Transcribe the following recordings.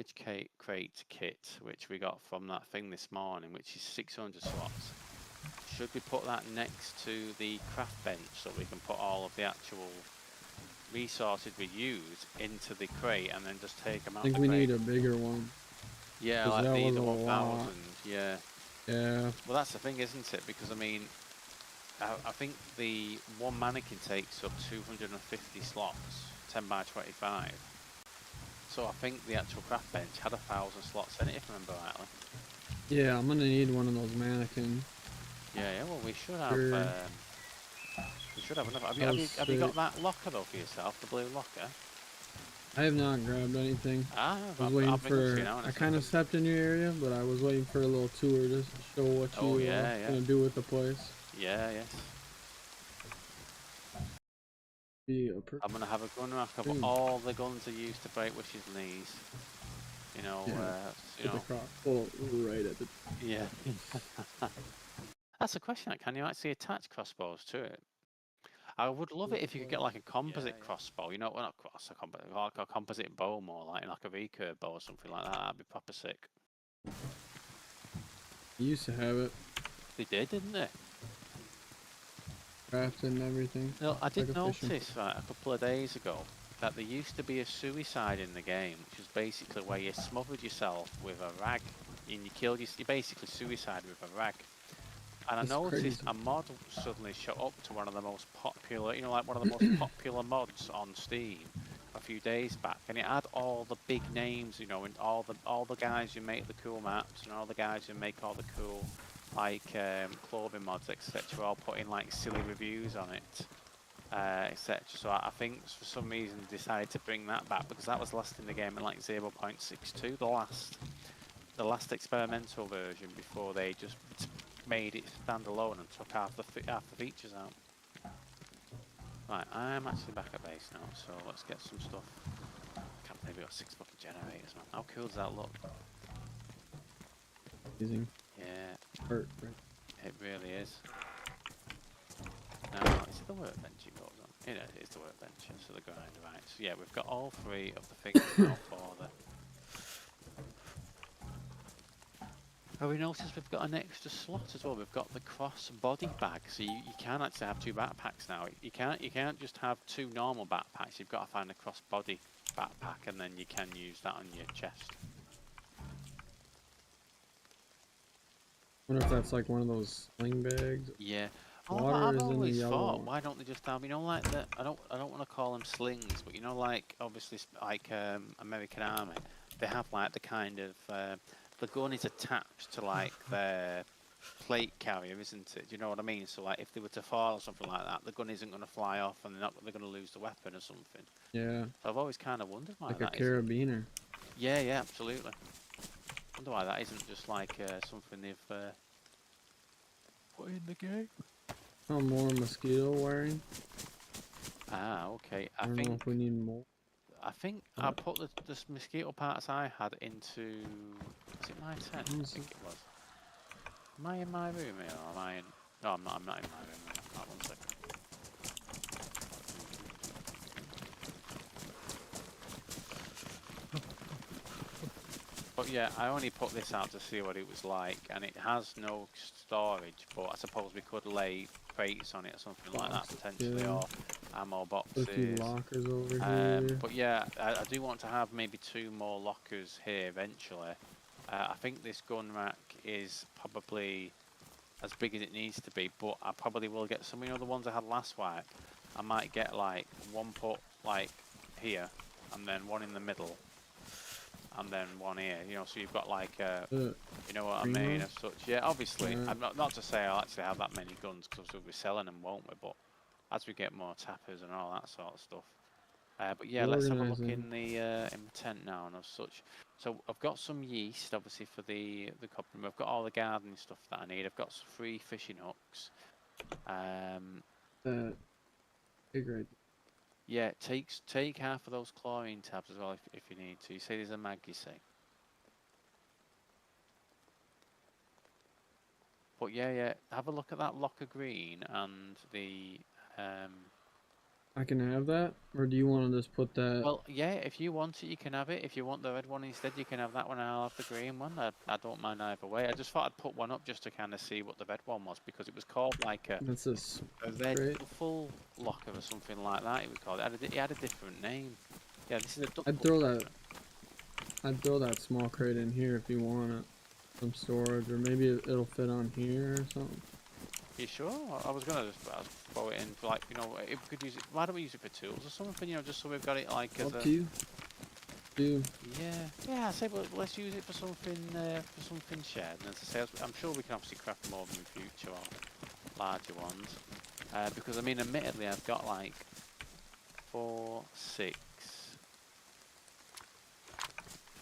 storage crate kit, which we got from that thing this morning, which is 600 slots. Should we put that next to the craft bench so we can put all of the actual resources we use into the crate and then just take them out I think the we crate? need a bigger one. Yeah, 'Cause like that the was a 1000, lot. yeah. Yeah. Well, that's the thing, isn't it? Because, I mean, I think the one mannequin takes up 250 slots, 10 by 25. So I think the actual craft bench had 1000 slots in it, if I remember rightly. Yeah, I'm gonna need one of those mannequins. Yeah, well, we should have. Sure. We should have enough. Have you got Sick. that locker though for yourself, the blue locker? I have not grabbed anything. Ah, I was waiting I'll bring them to you for. now in a I kind of second. stepped in your area, but I was waiting for a little tour just to show what Oh you yeah, yeah, gonna do with the place. yeah, yes. Be a I'm gonna have a gun rack of green. all the guns I used to break Wish's knees. You know, Get the cross pull right at the. Yeah. That's a question. Can you actually attach crossbows to it? I would love it if you could get like a composite crossbow. You know, well, not cross a composite, like a composite bow, more like a recurve bow or something like that. That'd be proper sick. You used to have it. They did, didn't they? Crafted and everything. No, I did like a notice fishing. right, a couple of days ago that there used to be a suicide in the game, which is basically where you smothered yourself with a rag and you killed you basically suicided with a rag. And That's I noticed crazy. a mod suddenly shot up to one of the most popular, you know, like one of the most popular mods on Steam a few days back, and it had all the big names, you know, and all the guys who make the cool maps and all the guys who make all the cool like clothing mods, etc. all putting like silly reviews on it, etc. So I think for some reason they decided to bring that back because that was last in the game in like 0.62, the last experimental version before they just made it standalone and took half the features out. Right, I'm actually back at base now, so let's get some stuff. Can't believe we got 6 fucking generators, man. How cool does that look? Amazing. Yeah. Right. It really is. Now, is it the workbench it goes on? Yeah, it is the workbench, so the grind, right. So yeah, we've got all 3 of the things now for the... Have we noticed we've got an extra slot as well? We've got the cross body bag, so you can actually have 2 backpacks now. You can't just have 2 normal backpacks. You've got to find a cross body backpack, and then you can use that on your chest. I wonder if that's like one of those sling bags. Yeah. Water I've is in the always yellow thought, one. why don't they just have, you know, like the I don't want to call them slings, but you know, like obviously like American Army, they have like the kind of the gun is attached to like their plate carrier, isn't it? Do you know what I mean? So like if they were to fall or something like that, the gun isn't going to fly off, and they're going to lose the weapon or something. Yeah. So I've always kind of wondered why Like a that isn't. carabiner. Yeah, yeah, absolutely. Wonder why that isn't just like something they've put in the game. Oh, more mosquito wiring. Ah, okay. I don't know if we need more. I think I put the mosquito parts I had into. Was it my tent? I think it was. Am I in my room here, or am I in? No, I'm not. I'm not in my room. Right, 1 second. But yeah, I only put this out to see what it was like, and it has no storage. But I suppose we could lay crates on it or something like that potentially, yeah. or ammo boxes. A few lockers over here. But yeah, I do want to have maybe 2 more lockers here eventually. I think this gun rack is probably as big as it needs to be, but I probably will get some, you know, the ones I had last wipe. I might get like 1 put like here, and then 1 in the middle, and then 1 here, you know, so you've got like you know what I mean, as such. Yeah, obviously, I'm not to say I'll actually have that many guns, because we'll be selling them, won't we? But as we get more tappers and all that sort of stuff. But yeah, let's have a look in the tent now and as such. So I've got some yeast, obviously, for the copper. I've got all the gardening stuff that I need. I've got some 3 fishing hooks. Big right. Yeah, take half of those chlorine tabs as well if you need to. You say there's a mag, you say. But yeah, have a look at that locker green and the I can have that, or do you want to just put that? Well, yeah, if you want it, you can have it. If you want the red one instead, you can have that one and I'll have the green one. I don't mind either way. I just thought I'd put one up just to kind of see what the red one was because it was called like That's a a red crate. duffel locker or something like that. It was called. It had a different name. Yeah, this is a I'd duffel throw locker. that. I'd throw that small crate in here if you want it, some storage, or maybe it'll fit on here or something. You sure? I was gonna just throw it in for like if we could use it. Why don't we use it for tools or something? Just so we've got it like as Up a. to you. Do Yeah. I say, but let's use it for something shared. And as I say, I'm sure we can obviously craft more of them in future or larger ones. Because I mean, admittedly, I've got like 4, 6,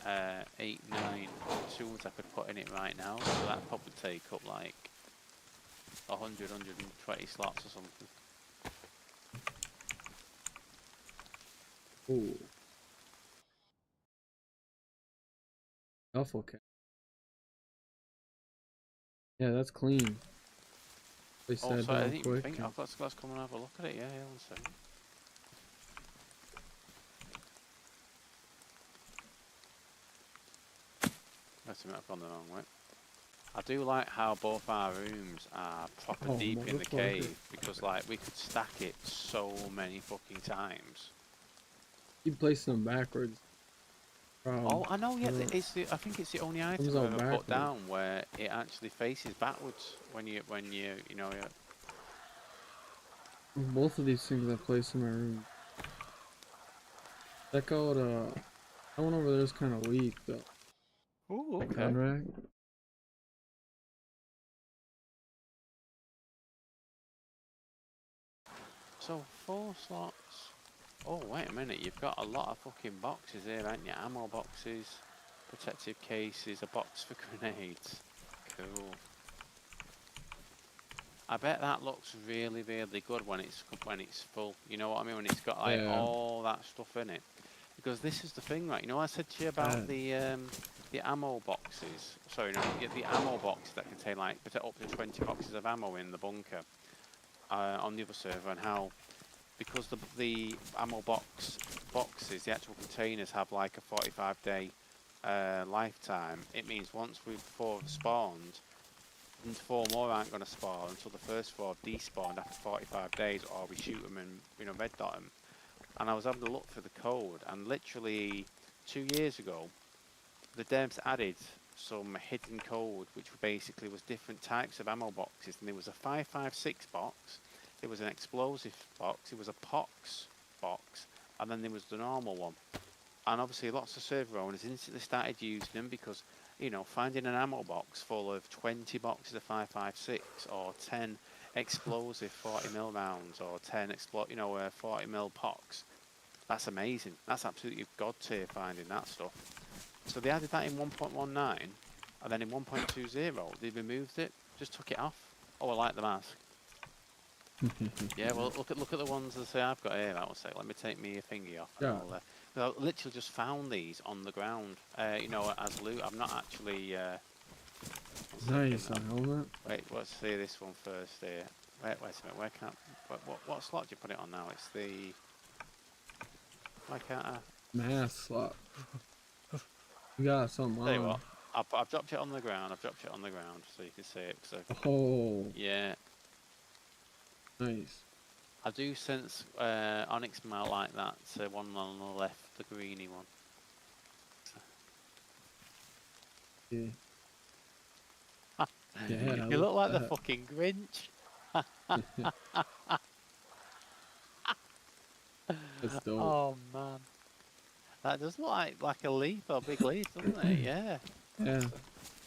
8, 9 tools I could put in it right now. So that probably take up like 100, 120 slots or something. Ooh. Duffel cap. Yeah, that's clean. Place Oh, that sorry, I down didn't even quick. think. Let's come and have a look at it. Yeah, 1 second. Wait a minute, I've gone the wrong way. I do like how both our rooms are proper Oh, deep in the motherfucker. cave because like we could stack it so many fucking times. You place them backwards. Oh, I know. Yeah, Uh, I think it's the only comes item I've out ever put backwards. down where it actually faces backwards when Both of these things I placed in my room. Check out that one over there's kind of weak though. Ooh, The okay. gun rack. So 4 slots. Oh, wait a minute. You've got a lot of fucking boxes here, haven't you? Ammo boxes, protective cases, a box for grenades. Cool. I bet that looks really, really good when it's full. You know what I mean? When it's got like Yeah. all that stuff in it. Because this is the thing, right? I said to you about That. the ammo boxes. Sorry, no, the ammo box that contain like up to 20 boxes of ammo in the bunker on the other server, and how because the ammo boxes, the actual containers have like a 45-day lifetime. It means once we've 4 have spawned, and 4 more aren't going to spawn until the first 4 have despawned after 45 days, or we shoot them and red dot them. And I was having a look through the code, and literally 2 years ago, the devs added some hidden code, which basically was different types of ammo boxes. And there was a 5.56 box, there was an explosive box, there was a pox box, and then there was the normal one. And obviously lots of server owners instantly started using them because, finding an ammo box full of 20 boxes of 5.56 or 10 explosive 40mm rounds or 10 40mm pox, that's amazing. That's absolutely god tier finding that stuff. So they added that in 1.19, and then in 1.20 they removed it, just took it off. Oh, I like the mask. Yeah, well, look at the ones that say I've got here. That will say. Let me take me thingy off, and Yeah. I literally just found these on the ground. As loot. I've not actually. Nice. A helmet. Wait, let's see this one first here. Wait a minute. Where can't? What slot do you put it on now? It's the. Why can't I? Mask slot. You got something Tell you on. what. I've dropped it on the ground. I've dropped it on the ground so you can see it. So Oh. yeah. Nice. I do sense Onyx might like that one on the left, the greeny one. Yeah. Yeah. You look Look like the at fucking Grinch. that. That's dope. Oh man, that does look like a leaf, a big leaf, doesn't it? Yeah. Yeah.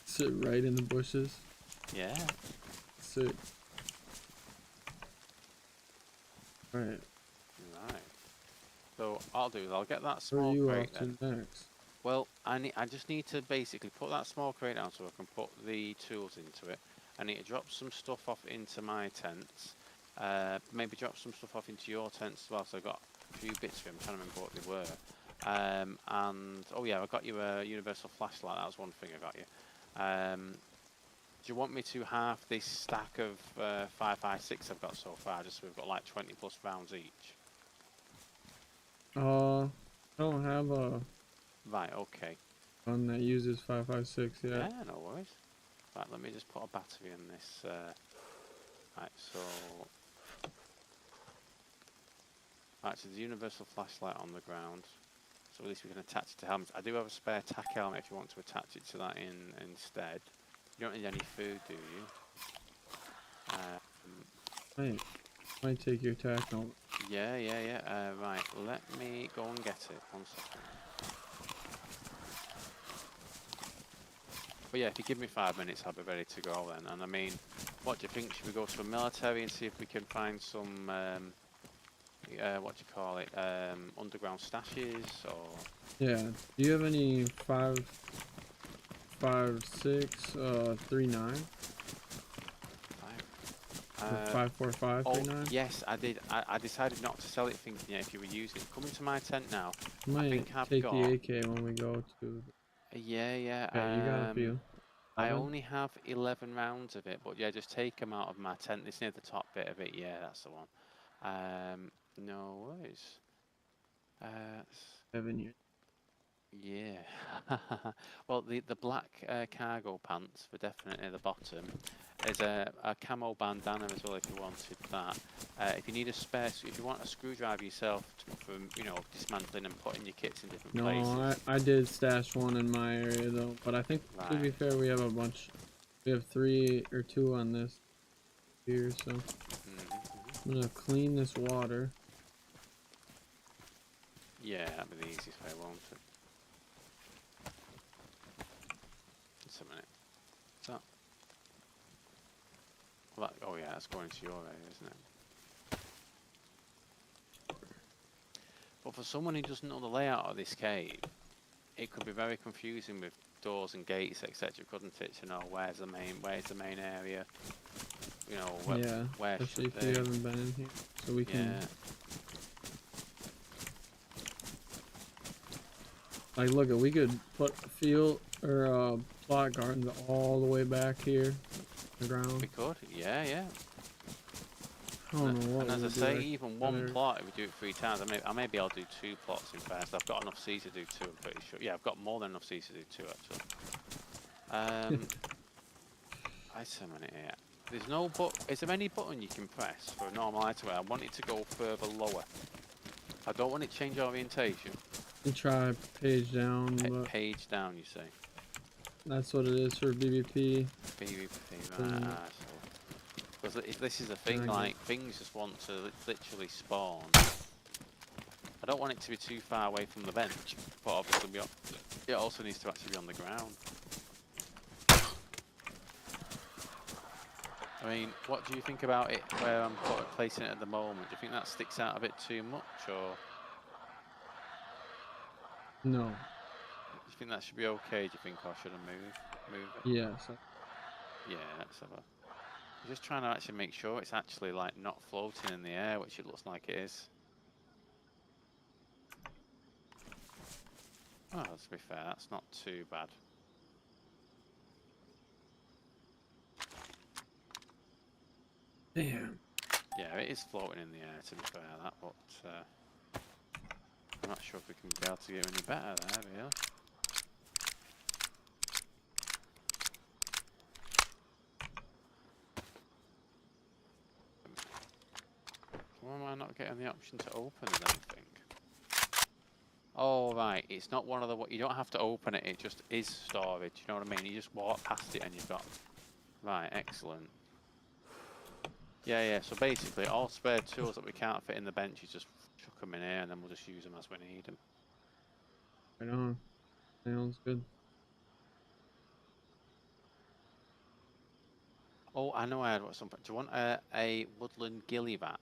Sit right in the bushes. Yeah. Sick. Alright. Right. So what I'll do is I'll get that Where are small you crate off then. to next? Well, I just need to basically put that small crate down so I can put the tools into it. I need to drop some stuff off into my tents. Maybe drop some stuff off into your tents as well. So I got a few bits of them. I'm trying to remember what they were. And oh yeah, I got you a universal flashlight. That was one thing I got you. Do you want me to halve this stack of 5.56 I've got so far, just so we've got like 20 plus rounds each? I don't have a Right, okay. gun that uses 5.56 yet. Yeah, no worries. Right, let me just put a battery in this. Right, so... Right, so there's a universal flashlight on the ground. So at least we can attach it to helmets. I do have a spare tack helmet if you want to attach it to that instead. You don't need any food, do you? Might take your tack helmet. Yeah. Right, let me go and get it. 1 second. But yeah, if you give me 5 minutes, I'll be ready to go then. And I mean, what do you think? Should we go to a military and see if we can find some, what do you call it, underground stashes or... Yeah. Do you have any 5.56 3.9? 5.45 Oh, 3.9? yes, I did. I decided not to sell it thinking, yeah, if you were using it. Come into my tent now. I Might think I've take got... the AK when we go to. Yeah. Okay, you got a few. I 11? only have 11 rounds of it, but yeah, just take them out of my tent. It's near the top bit of it. Yeah, that's the one. No worries. Uh, 7 years. yeah. Well, the black cargo pants for definitely the bottom. There's a camo bandana as well if you wanted that. If you need a spare, if you want a screwdriver yourself for dismantling and putting your kits in different No, places. I did stash one in my area though, but I think to be Right. fair, we have a bunch. We have 3 or 2 on this here, so Mhm. I'm gonna clean this water. Yeah, that'd be the easiest way, won't it? Just a minute. Is that? Well, oh yeah, that's going to your area, isn't it? But for someone who doesn't know the layout of this cave, it could be very confusing with doors and gates, etc. Couldn't it? To know where's the main area? You know, Yeah, where especially should if you they? haven't been in here, so we can Yeah. like look at we could put field or plot gardens all the way back here, the ground. We could. Yeah. I don't know what And we as I would do say, like even that one area. plot, if we do it 3 times, maybe I'll do 2 plots in fairness. I've got enough seeds to do 2. I'm pretty sure. Yeah, I've got more than enough seeds to do 2 actually. Item on it here. There's no is there any button you can press for a normal item? I want it to go further lower. I don't want it to change orientation. You try page down, but Page down, you say. that's what it is for BBP. PvP, right? So because if this is a thing, like things just want to literally spawn. I don't want it to be too far away from the bench, but obviously it also needs to actually be on the ground. I mean, what do you think about it where I'm placing it at the moment? Do you think that sticks out a bit too much, or No. do you think that should be okay? Do you think, or should I move it? Yes. Yeah, let's have a... I'm just trying to actually make sure it's actually like not floating in the air, which it looks like it is. Oh, to be fair, that's not too bad. Damn. Yeah, it is floating in the air, to be fair, that, but I'm not sure if we can be able to get any better there, really. Why am I not getting the option to open anything? Oh, right, it's not one of the... You don't have to open it, it just is storage, you know what I mean? You just walk past it and you've got... Right, excellent. Yeah, so basically all spare tools that we can't fit in the bench, you just chuck them in here and then we'll just use them as we need them. Right on. Sounds good. Oh, I know I had something. Do you want a woodland gilly vat?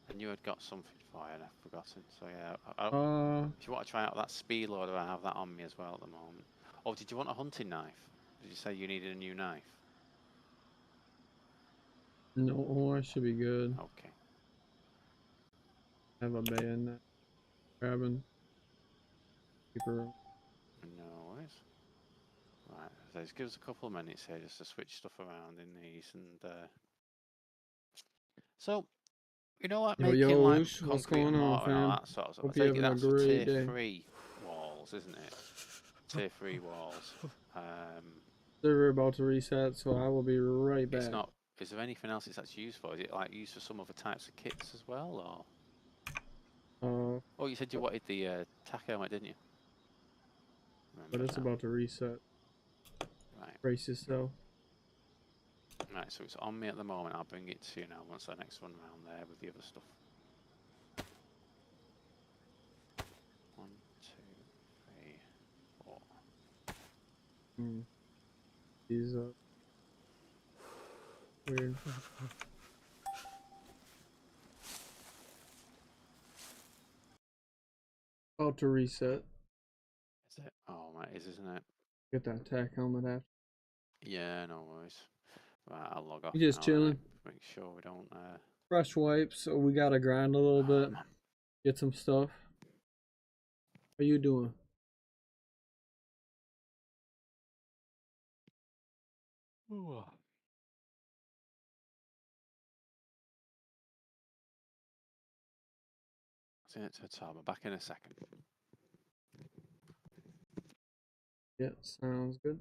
I knew I'd got something for you and I've forgotten. So yeah, if you want to try out that speed loader, I have that on me as well at the moment. Oh, did you want a hunting knife? Did you say you needed a new knife? No, I should be good. Okay. Have a bayonet. Grabbing. Keeper. No worries. Right, so just give us a couple of minutes here just to switch stuff around in these and so You know, like Yo, making like Oosh, what's concrete going and on, mortar and all fam? that sort of stuff. I Hope you're take it having a that's for great tier day. 3 walls, isn't it? Tier 3 walls. Um, Server about to reset, so I will be right it's back. not. Is there anything else it's actually used for? Is it like used for some other types of kits as well, or? Uh, Oh, you said you wanted the tack helmet, didn't you? but Remember it's now. about to reset. Right. Brace yourself. Right, so it's on me at the moment. I'll bring it to you now once the next one round there with the other stuff. 1, 2, 3, 4. Hmm. These weird. About to reset. Is it? Oh, right, isn't it? Get that tack helmet after. Yeah, no worries. Right, I'll log off We just now and chilling. make sure we don't. Fresh wipes, so we gotta grind a little Oh, bit. man. Get some stuff. How you doing? Ooh. See it to the top. I'm back in a second. Yeah, sounds good.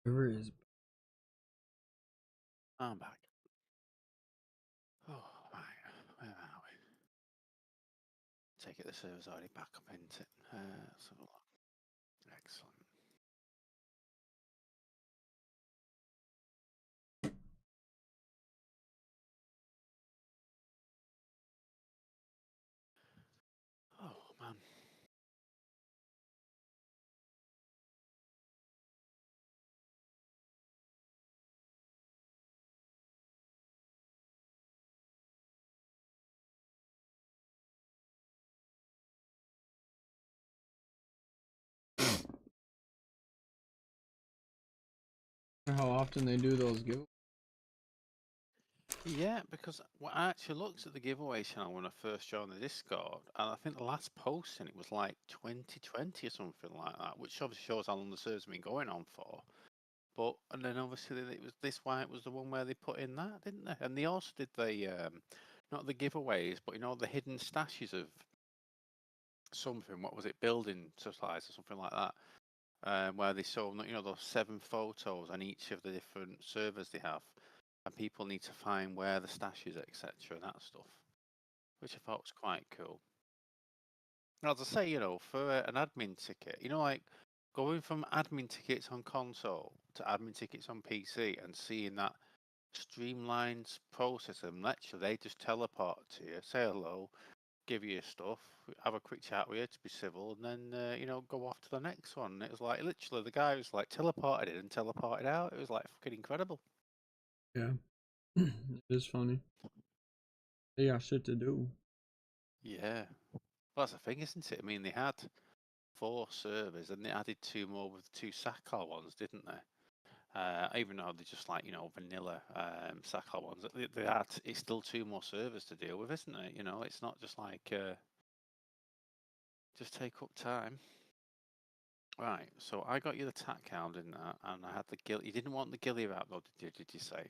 River is. I'm back. Oh, right. Where are we? Take it the server's already back up, isn't it? Let's have a look. Excellent. Oh, man. How often they do those giveaways? Yeah, because I actually looked at the giveaway channel when I first joined the Discord, and I think the last posting it was like 2020 or something like that, which obviously shows how long the server's been going on for. But and then obviously it was this why it was the one where they put in that, didn't they? And they also did the not the giveaways, but the hidden stashes of something. What was it? Building supplies or something like that. Where they show those 7 photos on each of the different servers they have, and people need to find where the stash is, etc. and that stuff, which I thought was quite cool. And as I say, for an admin ticket, like going from admin tickets on console to admin tickets on PC and seeing that streamlined process, and literally they just teleport to you, say hello, give you your stuff, have a quick chat with you to be civil, and then go off to the next one. And it was like literally the guy was like teleported in and teleported out. It was like fucking incredible. Yeah. It is funny. They got shit to do. Yeah, well, that's the thing, isn't it? I mean, they had 4 servers and they added 2 more with 2 Sakar ones, didn't they? Even though they're just like vanilla Sakar ones, they had it's still 2 more servers to deal with, isn't it? It's not just like just take up time. Right, so I got you the tack hound in that, and I had the gill. You didn't want the ghillie wrap, though, did you say?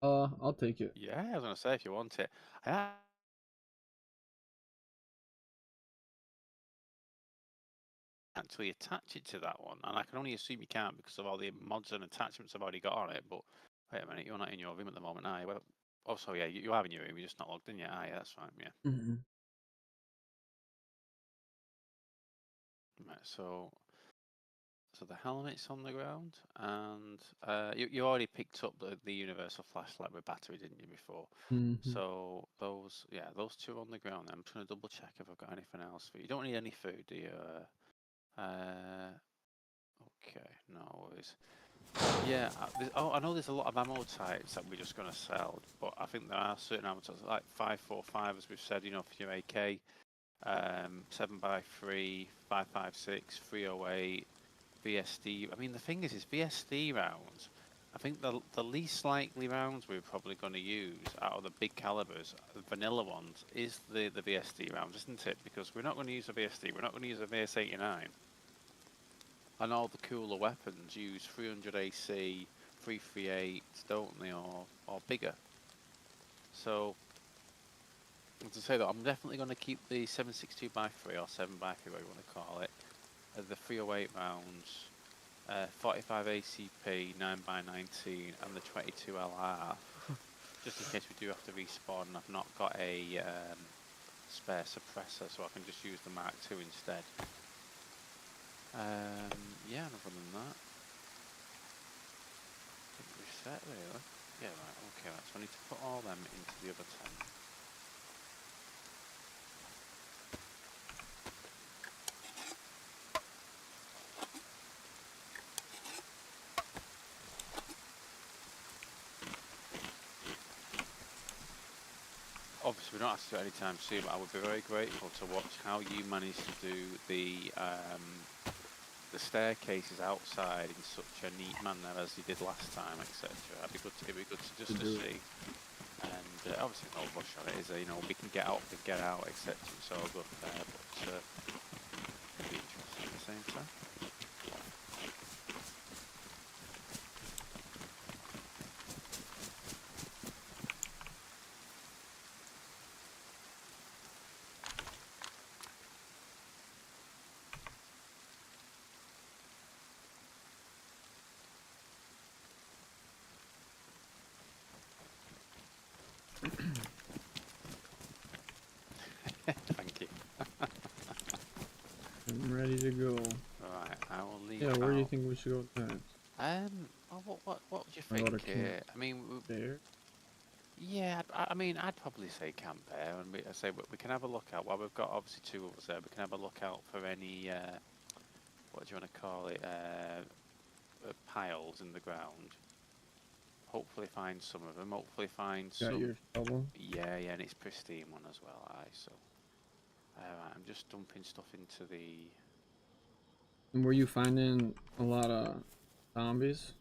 I'll take it. Yeah, I was gonna say if you want it. I actually attach it to that one, and I can only assume you can't because of all the mods and attachments I've already got on it. But wait a minute, you're not in your room at the moment, are you? Well, also, yeah, you are in your room. You're just not logged in yet. Yeah, that's fine. Yeah. Mm-hmm. Right, so the helmet's on the ground, and you already picked up the universal flashlight with battery, didn't you, before? Mm-hmm. So those 2 on the ground. I'm just gonna double check if I've got anything else for you. You don't need any food, do you? Okay, no worries. Yeah, I know there's a lot of ammo types that we're just gonna sell, but I think there are certain ammo types like 545, as we've said, for your AK, 7x3, 556, 308. VSD. I mean, the thing is VSD rounds. I think the least likely rounds we're probably going to use out of the big calibers, the vanilla ones, is the VSD rounds, isn't it? Because we're not going to use a VSD. We're not going to use a VS89. And all the cooler weapons use 300 AC, 338, don't they, or bigger. So, as I say that, I'm definitely going to keep the 762x3 or 7x3, whatever you want to call it, the 308 rounds. 45 ACP, 9x19, and the 22 LR, just in case we do have to respawn and I've not got a spare suppressor, so I can just use the Mark II instead. Yeah, and other than that, I think we're set really. Yeah, right, okay, right, so I need to put all them into the other tent. Obviously, we don't have to do it anytime soon, but I would be very grateful to watch how you manage to do the staircases outside in such a neat manner as you did last time, etc. It'd be good to just to see. And obviously no rush on it, is there? We can get out, etc. It's all good there, but it'd be interesting at the same time. I'm ready to go. Right, I will leave. Yeah, where do you out. think we should go next? What would you I go to think? Camp I mean, Bear. yeah, I mean, I'd probably say Camp Bear, and I say we can have a look out. Well, we've got obviously two of us there. We can have a look out for any, what do you want to call it, piles in the ground. Hopefully find some of them. Hopefully find Got some. your shovel? Yeah, yeah, and it's pristine one as well. So, right, I'm just dumping stuff into the. And were you finding a lot of zombies?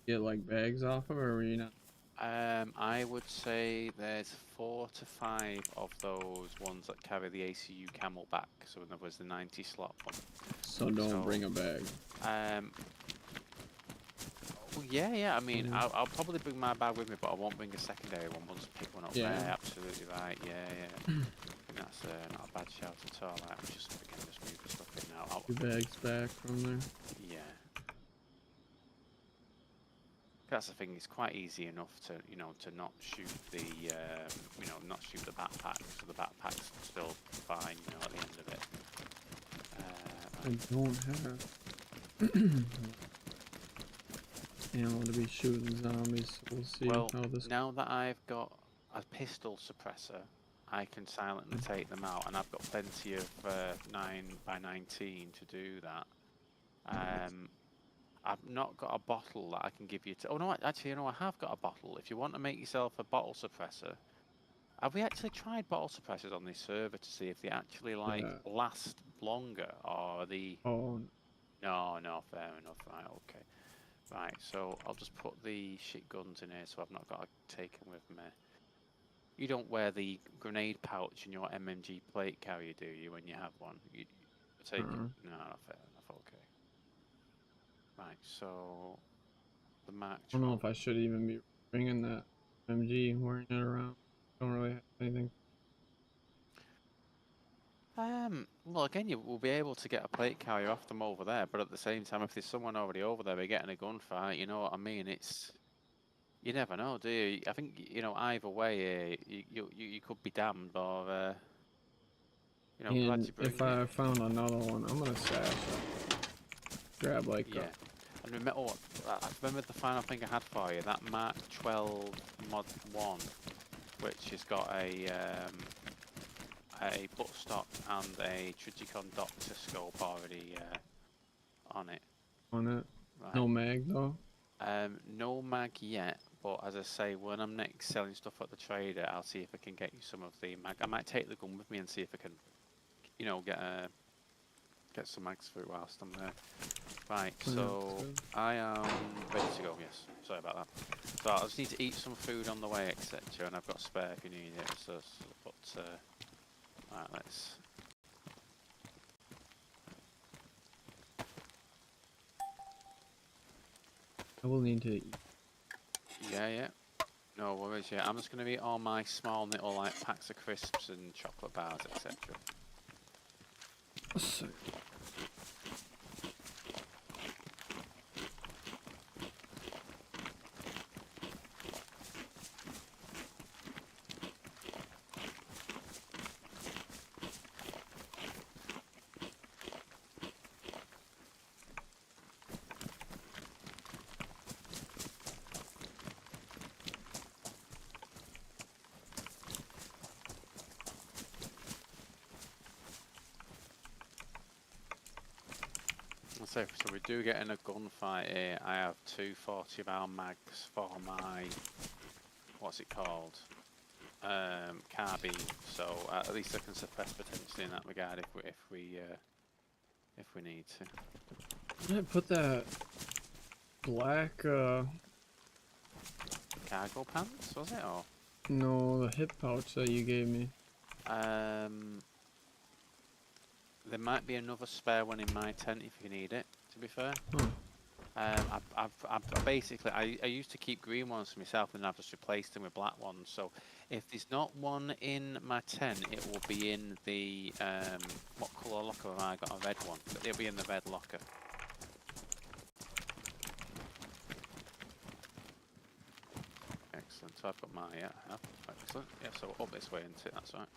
Get like bags off of, or were you not? I would say there's 4 to 5 of those ones that carry the ACU camel back. So in other words, the 90 slot one. So don't bring a bag. Well, yeah. I mean, Mhm. I'll probably bring my bag with me, but I won't bring a secondary one. Once I pick one up Yeah. there, absolutely right. Yeah. I think that's not a bad shout at all. Right, we can just move the stuff in now. Your bags back from there. Yeah. That's the thing. It's quite easy enough to to not shoot the not shoot the backpack, so the backpack's still fine. At the end of it. I don't have ammo to be shooting zombies, so we'll see Well, how this. now that I've got a pistol suppressor, I can silently take them out, and I've got plenty of 9x19 to do that. I've not got a bottle that I can give you to. Oh no, actually, I have got a bottle. If you want to make yourself a bottle suppressor, have we actually tried bottle suppressors on this server to see if they actually Yeah. last longer, or the? Oh, No, fair enough. Right, okay. Right, so I'll just put the shit guns in here, so I've not got to take them with me. You don't wear the grenade pouch in your MMG plate carrier, do you? When you have one, you take it. No, fair enough. Okay. Right, so the Mark I don't know 12. if I should even be bringing that MG, wearing it around. Don't really have anything. Well, again, you will be able to get a plate carrier off them over there, but at the same time, if there's someone already over there, we're getting a gunfight. You know what I mean? You never know, do you? I think either way, you could be damned, or glad And you if bring it. I found another one, I'm gonna stash it. Grab like Yeah. And remember, I remember the final thing I had for you, that Mark 12 Mod 1, which has got a buttstock and a Trigicon Doctor scope already on it. on it. Right. No mag though. No mag yet, but as I say, when I'm next selling stuff at the trader, I'll see if I can get you some of the mag. I might take the gun with me and see if I can, get some mags through whilst I'm there. Right, so I am ready to go. Yes, sorry about that. So I just need to eat some food on the way, etc. And I've got spare if you need it. Right, let's. I will need to eat. Yeah. No worries. Yeah, I'm just gonna eat all my small little packs of crisps and chocolate bars, etc. So we do get in a gunfight here. I have two 40-round mags for my, what's it called, carbine. So at least I can suppress potentially in that regard if we need to. Did I put that black Cargo pants, was it, or? no, the hip pouch that you gave me. There might be another spare one in my tent if you need it, to be fair. I've basically, I used to keep green ones for myself, and I've just replaced them with black ones. So if there's not one in my tent, it will be in the, what colour locker have I got? A red one. It'll be in the red locker. Excellent. So I've got my, yeah, I have. Excellent. Yeah, so up this way into it, that's right.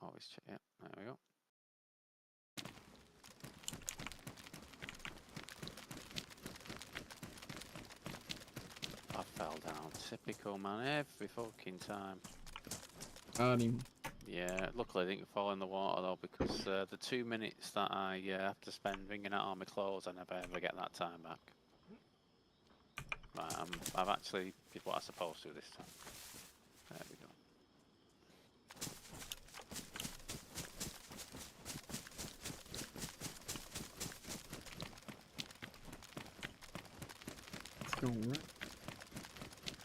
Always check, yeah, there we go. typical man, every fucking time. Got him. Yeah, luckily I didn't fall in the water though, because the 2 minutes that I have to spend wringing out all my clothes, I never ever get that time back. Right, I've actually did what I'm supposed to this time. There we go. Let's go right.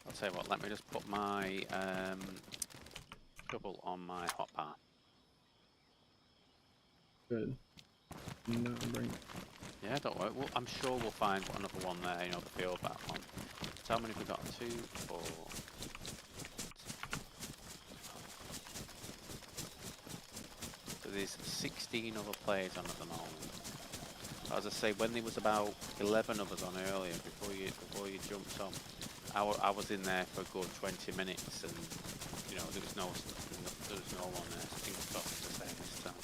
I'll tell you what, let me just put my double on my hotbar. Good. No, bring. Yeah, don't worry. Well, I'm sure we'll find another one there, you know, the field back one. So how many have we got? 2, 4. So there's 16 other players on at the moment. As I say, when there was about 11 of us on earlier, before you jumped on, I was in there for a good 20 minutes, and you know there was no one there. So I think it's probably the same this time.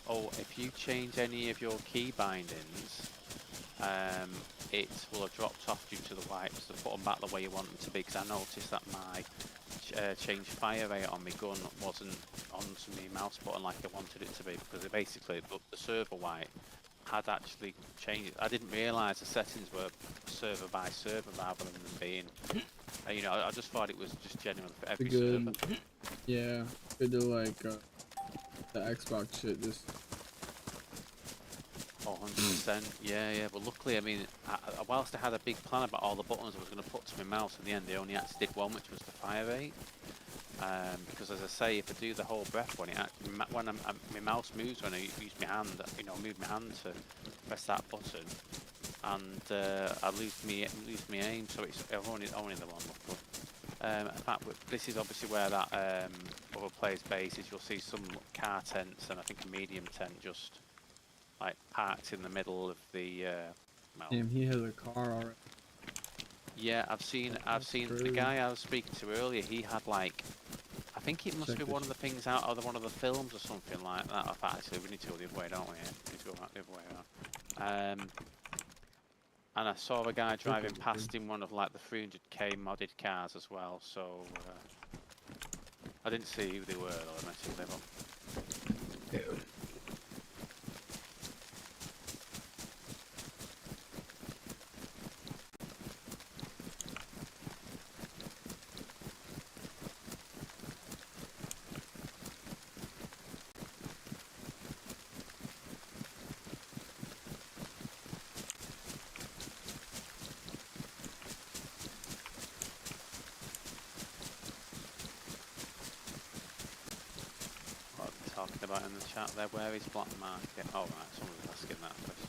Oh, if you change any of your key bindings, it will have dropped off due to the wipes. So put them back the way you want them to be, because I noticed that my change fire rate on my gun wasn't onto my mouse button like I wanted it to be, because it basically the server wipe had actually changed. I didn't realise the settings were server by server rather than them being, you know, I just thought it was just genuine for every server. Yeah, good to like the Xbox shit just. Oh, 100%. Yeah. But luckily, I mean, whilst I had a big plan about all the buttons I was going to put to my mouse, in the end, they only actually did one, which was the fire rate. Because as I say, if I do the whole breath one, when my mouse moves when I use my hand, you know, move my hand to press that button, and I lose my aim. So it's only the one. Luckily. In fact, this is obviously where that other player's base is. You'll see some car tents and I think a medium tent just like parked in the middle of the. Well, Damn, he has a car already. Yeah, I've seen the guy I was speaking to earlier. He had like, I think it must be one of the things out of one of the films or something like that. In fact, actually, we need to go the other way, don't we? Yeah, we need to go right the other way around. And I saw a guy driving past in one of like the 300k modded cars as well. So I didn't see who they were though. I messaged them up. Yeah. Talking about in the chat there, where is Black Market? Oh right, someone's asking that question.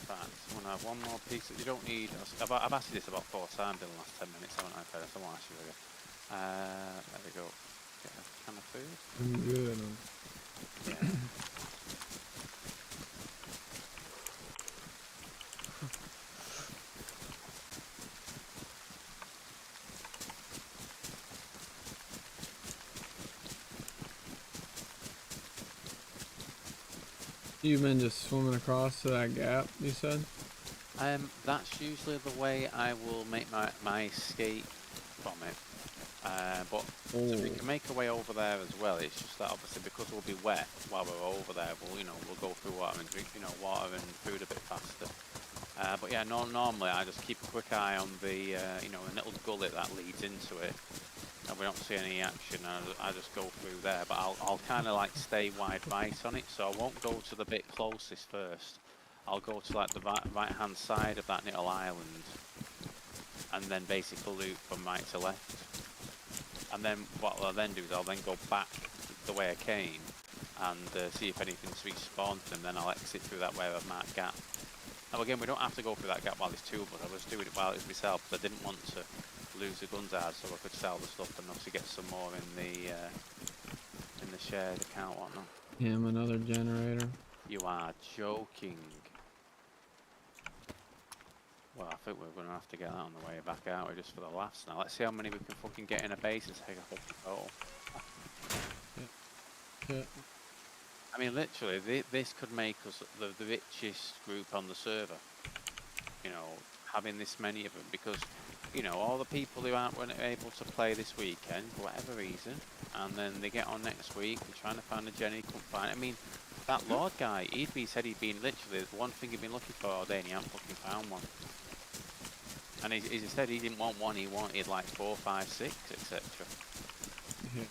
Right, someone have one more piece that you don't need. I've asked you this about 4 times in the last 10 minutes, haven't I? I don't want to ask you again. There we go. Get a can of food. I'm good. Yeah. You've been just swimming across to that gap, you said? That's usually the way I will make my escape from it. But so we can make our way over there as well. It's just that obviously because we'll be wet while we're over there, we'll go through water and drink, water and food a bit faster. But yeah, normally I just keep a quick eye on the, the little gullet that leads into it. And we don't see any action, I just go through there. But I'll kind of like stay wide right on it, so I won't go to the bit closest first. I'll go to like the right hand side of that little island, and then basically loop from right to left. And then what I'll then do is I'll then go back the way I came and see if anything's respawned, and then I'll exit through that way I've marked gap. Now again, we don't have to go through that gap while there's 2 of us. I was doing it while it was myself, because I didn't want to lose the guns I had, so I could sell the stuff and obviously get some more in the shared account, whatnot. Him, another generator. You are joking. Well, I think we're going to have to get that on the way back out just for the laughs now. Let's see how many we can fucking get in a base and take a fucking photo. Yeah. I mean, literally, this could make us the richest group on the server. You know, having this many of them, because you know all the people who weren't able to play this weekend for whatever reason, and then they get on next week. They're trying to find a Jenny, couldn't find. I mean, that Lord guy, said he'd been literally the one thing he'd been looking for all day, and he hadn't fucking found one. And he said he didn't want one; he wanted like 4, 5, 6, etc. Yeah.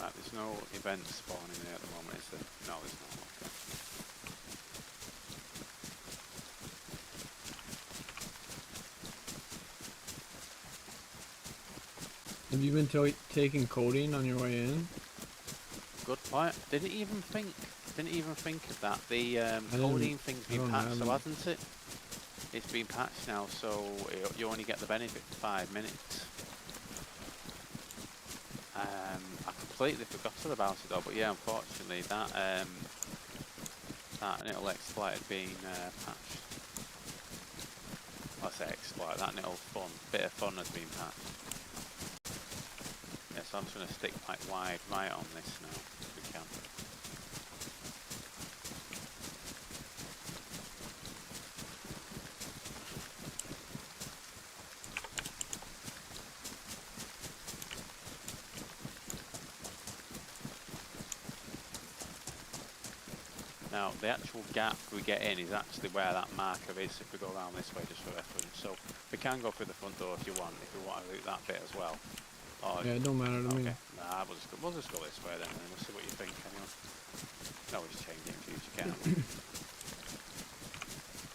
Right, there's no events spawning there at the moment, is there? No, there's not. Okay. Have you been taking codeine on your way in? Good point. Didn't even think of that. The codeine thing's been patched, so hasn't it? It's been patched now, so you only get the benefit for 5 minutes. I completely forgot about it though, but yeah, unfortunately that little exploit had been patched. I say exploit, that little bit of fun has been patched. Yeah, so I'm just going to stick quite wide right on this now, if we can. Now, the actual gap we get in is actually where that marker is if we go around this way, just for reference. So, we can go through the front door if you want to loot that bit as well. Or, yeah, it don't matter to me. Nah, we'll just go this way then, and we'll see what you think anyway. No, always change it in future, can't we?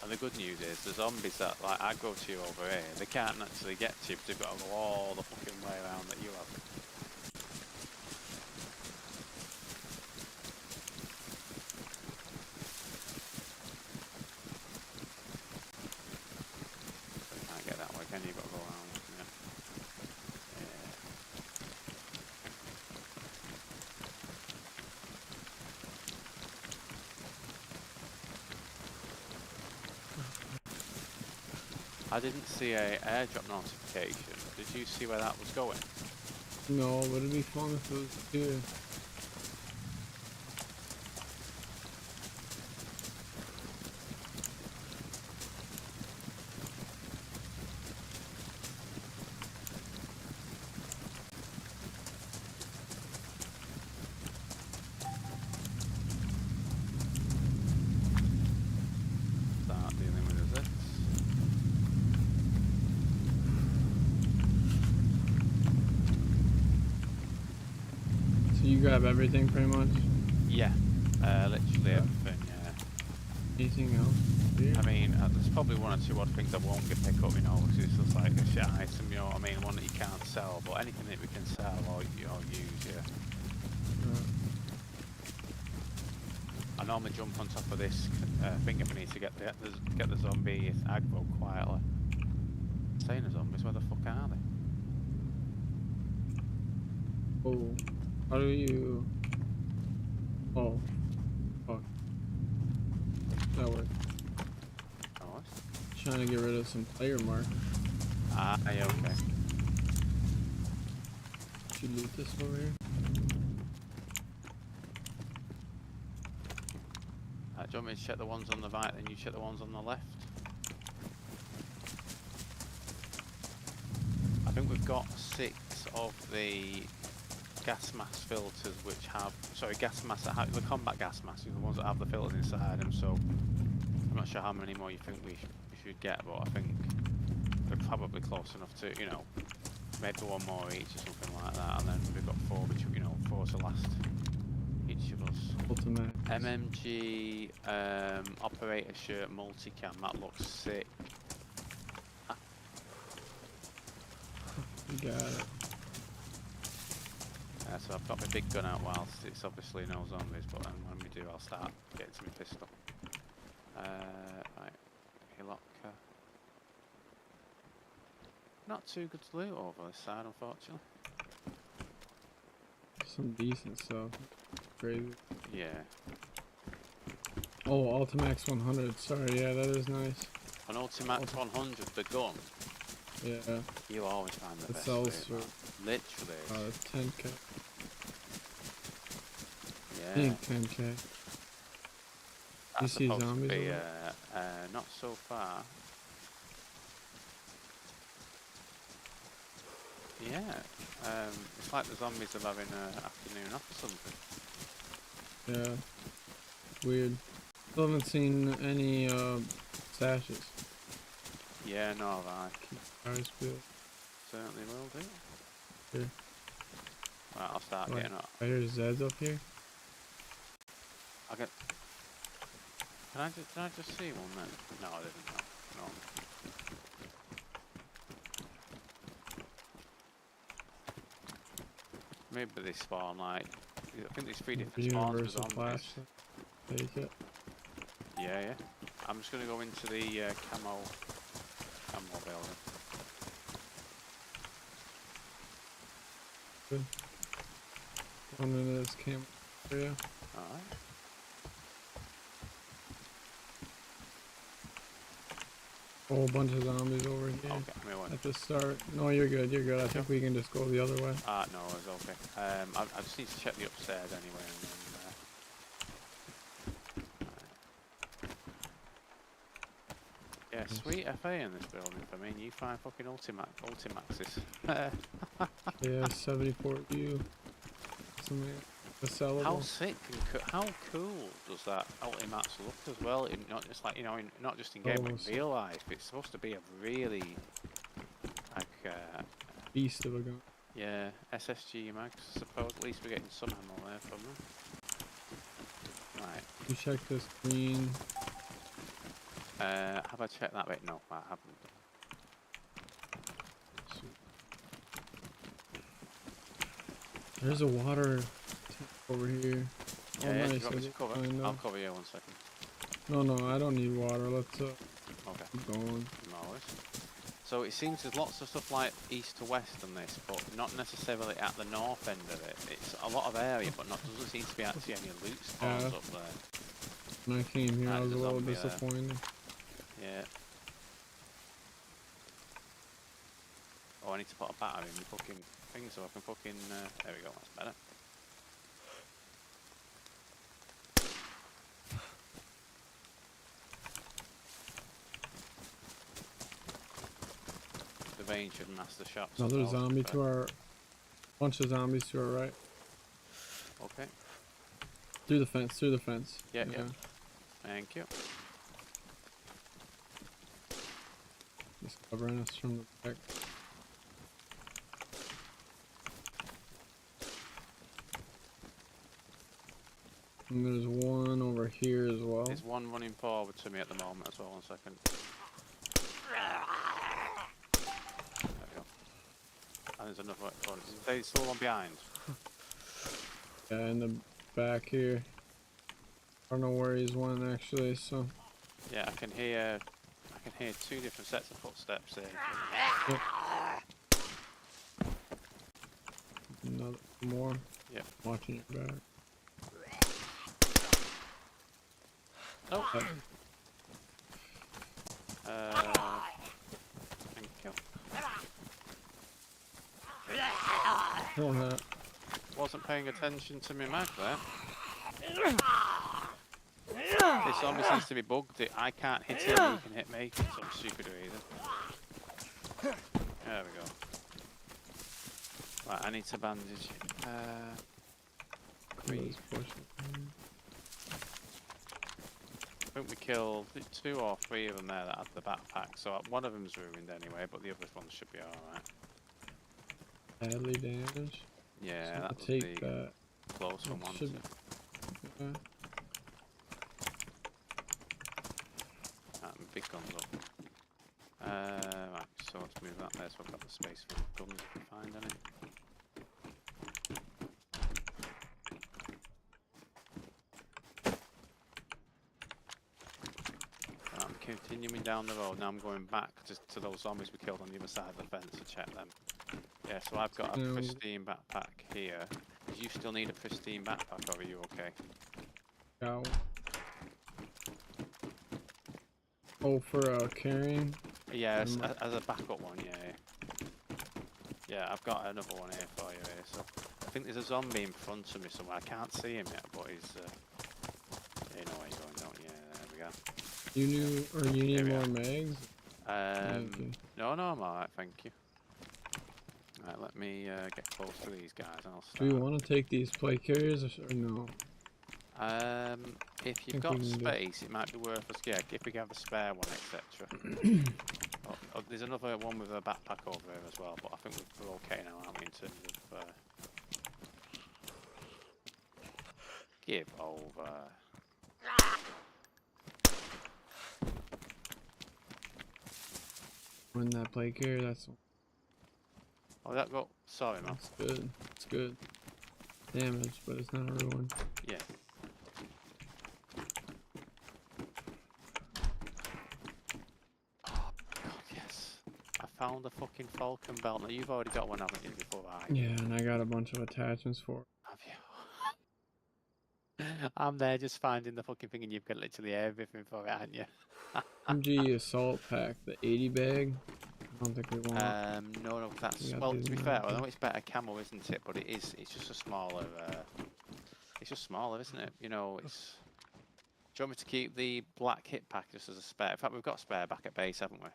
And the good news is, the zombies that like I go to you over here, they can't actually get to you because they've got to go all the fucking way around that you have. I didn't see a airdrop notification. Did you see where that was going? No, but it'd be fun if it was here. Start dealing with this. So you grab everything pretty much? Yeah, literally everything, yeah. Anything else here? I mean, there's probably one or two odd things I won't get pick up, you know, because it's just like a shit item, you know what I mean? One that you can't sell, but anything that we can sell or use, yeah. I normally jump on top of this thing if I need to get the zombie aggro quietly. Saying the zombies, where the fuck are they? Oh, how do you... Oh, fuck. That worked. Oh, what? Trying to get rid of some player mark. Ah, yeah, okay. Should you loot this over here? Do you want me to check the ones on the right, then you check the ones on the left? I think we've got 6 of the gas mask filters which have, sorry, gas masks that have, the combat gas masks, the ones that have the filters inside them, so I'm not sure how many more you think we should get, but I think we're probably close enough to, you know, maybe one more each or something like that, and then we've got 4, which, you know, 4 to last each of us. Ultimate. MMG operator shirt multicam, that looks sick. You got it. So I've got my big gun out whilst it's obviously no zombies, but then when we do I'll start getting to my pistol. Right, locker. Not too good to loot over this side, unfortunately. Some decent stuff. Crazy. Yeah. Oh, Ultimax 100. Sorry, yeah, that is nice. An Ultimax 100, the gun. Yeah. You always find the It best sells loot, man. Literally. 10k. I Yeah. think 10k. You That's see supposed to zombies be over not so far. Yeah. It's like the zombies are having an afternoon off or something. Yeah. Weird. Still haven't seen any stashes. Yeah, no, I Eyes peeled. certainly will do. Here. Right, I'll start Right. getting up. I hear Zeds up here. I'll get. Did I just see one then? No, I didn't. No. Maybe they spawn like. I think there's 3 different spawns for Universal zombies. flashlight. Take it. Yeah, yeah. I'm just gonna go into the camo building. Good. Going into this camp area. Alright. A whole bunch of zombies over here. Okay, give me one. At the start. No, you're good. You're good. I think we can just go the other way. No, it's okay. I just need to check the upstairs anyway, and then. Yeah, sweet FA in this building for me. You find fucking Ultimaxes. Yeah, 74 U. Something. A sellable. How sick and how cool does that Ultimax look as well? Not just like not just in game, but in real life. It's supposed to be a really like Beast of a gun. yeah, SSG mags. I suppose at least we're getting some ammo there from them. Right. You check this green. Have I checked that bit? No, I haven't. There's a water tank over here. Yeah, Oh, yeah, nice. do you want me to I cover? know. I'll cover you 1 second. No, I don't need water. Let's Okay. keep going. No worries. So it seems there's lots of stuff like east to west on this, but not necessarily at the north end of it. It's a lot of area, but doesn't seem to be actually any loot spawns up there. When I came here, I was a little zombie there. disappointed. Yeah. Oh, I need to put a battery in the fucking thing so I can fucking. There we go, that's better. The vein should mask the shots. Another zombie to our. Bunch of zombies to our right. Okay. Through the fence. Through the fence. Yeah. Thank you. Just covering us from the back. And there's one over here as well. There's one running forward to me at the moment as well. 1 second. There we go. And there's another one. There's still one behind. Yeah, in the back here. I don't know where he's one actually, so. Yeah, I can hear 2 different sets of footsteps here. Yep. Another more. Yep. Watching your back. Oh. Yep. Thank you. Don't have. Wasn't paying attention to my mag there. This zombie seems to be bugged. I can't hit him, he can hit me for some stupid reason. There we go. Right, I need to bandage. Three. I think we killed 2 or 3 of them there that had the backpack, so one of them's ruined anyway, but the other one should be alright. Badly damaged. Yeah, So that was take the that. close one. Yeah. My big guns up. Right, so let's move that there so I've got the space for guns if we find any. I'm continuing down the road. Now I'm going back to those zombies we killed on the other side of the fence to check them. Yeah, so I've got a pristine backpack here. Do you still need a pristine backpack, or are you okay? Go. Oh, for carrying? Yeah, as a backup one, yeah. Yeah, I've got another one here for you here, so... I think there's a zombie in front of me somewhere. I can't see him yet, but he's... Yeah, you know where you're going, don't you? Yeah, there we go. You need more mags? No, I'm alright, thank you. Right, let me get close to these guys and I'll start. Do you want to take these plate carriers or no? If you've got space, it might be worth us, yeah, if we have a spare one, etc. There's another one with a backpack over here as well, but I think we're okay now, aren't we, in terms of... Give over. When that plate carrier, that's... Oh, that got... Sorry, man. It's good. It's good. Damage, but it's not a real one. Yeah. Oh, God, yes. I found a fucking falcon belt. Now, you've already got one, haven't you, before I... Yeah, and I got a bunch of attachments for it. Have you? I'm there just finding the fucking thing and you've got literally everything for it, haven't you? MG assault pack, the 80 bag. I don't think we want it. No, that's... Well, to be fair, I know it's better camo, isn't it? But it's just a smaller... it's just smaller, isn't it? You know, it's... Do you want me to keep the black hit pack just as a spare? In fact, we've got a spare back at base, haven't we?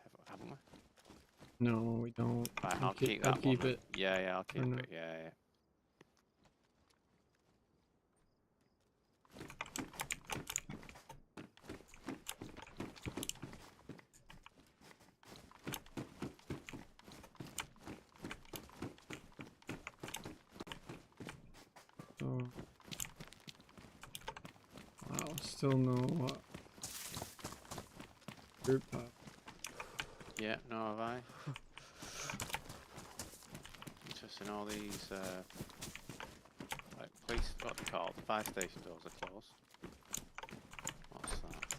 No, we don't. Right, I'll keep that one. Keep it. Yeah, I'll keep it. Yeah. Oh. Wow, still no dirt pop. Yeah, no, have I? Interesting, all these, like, police, what are they called? The fire station doors are closed. What's that?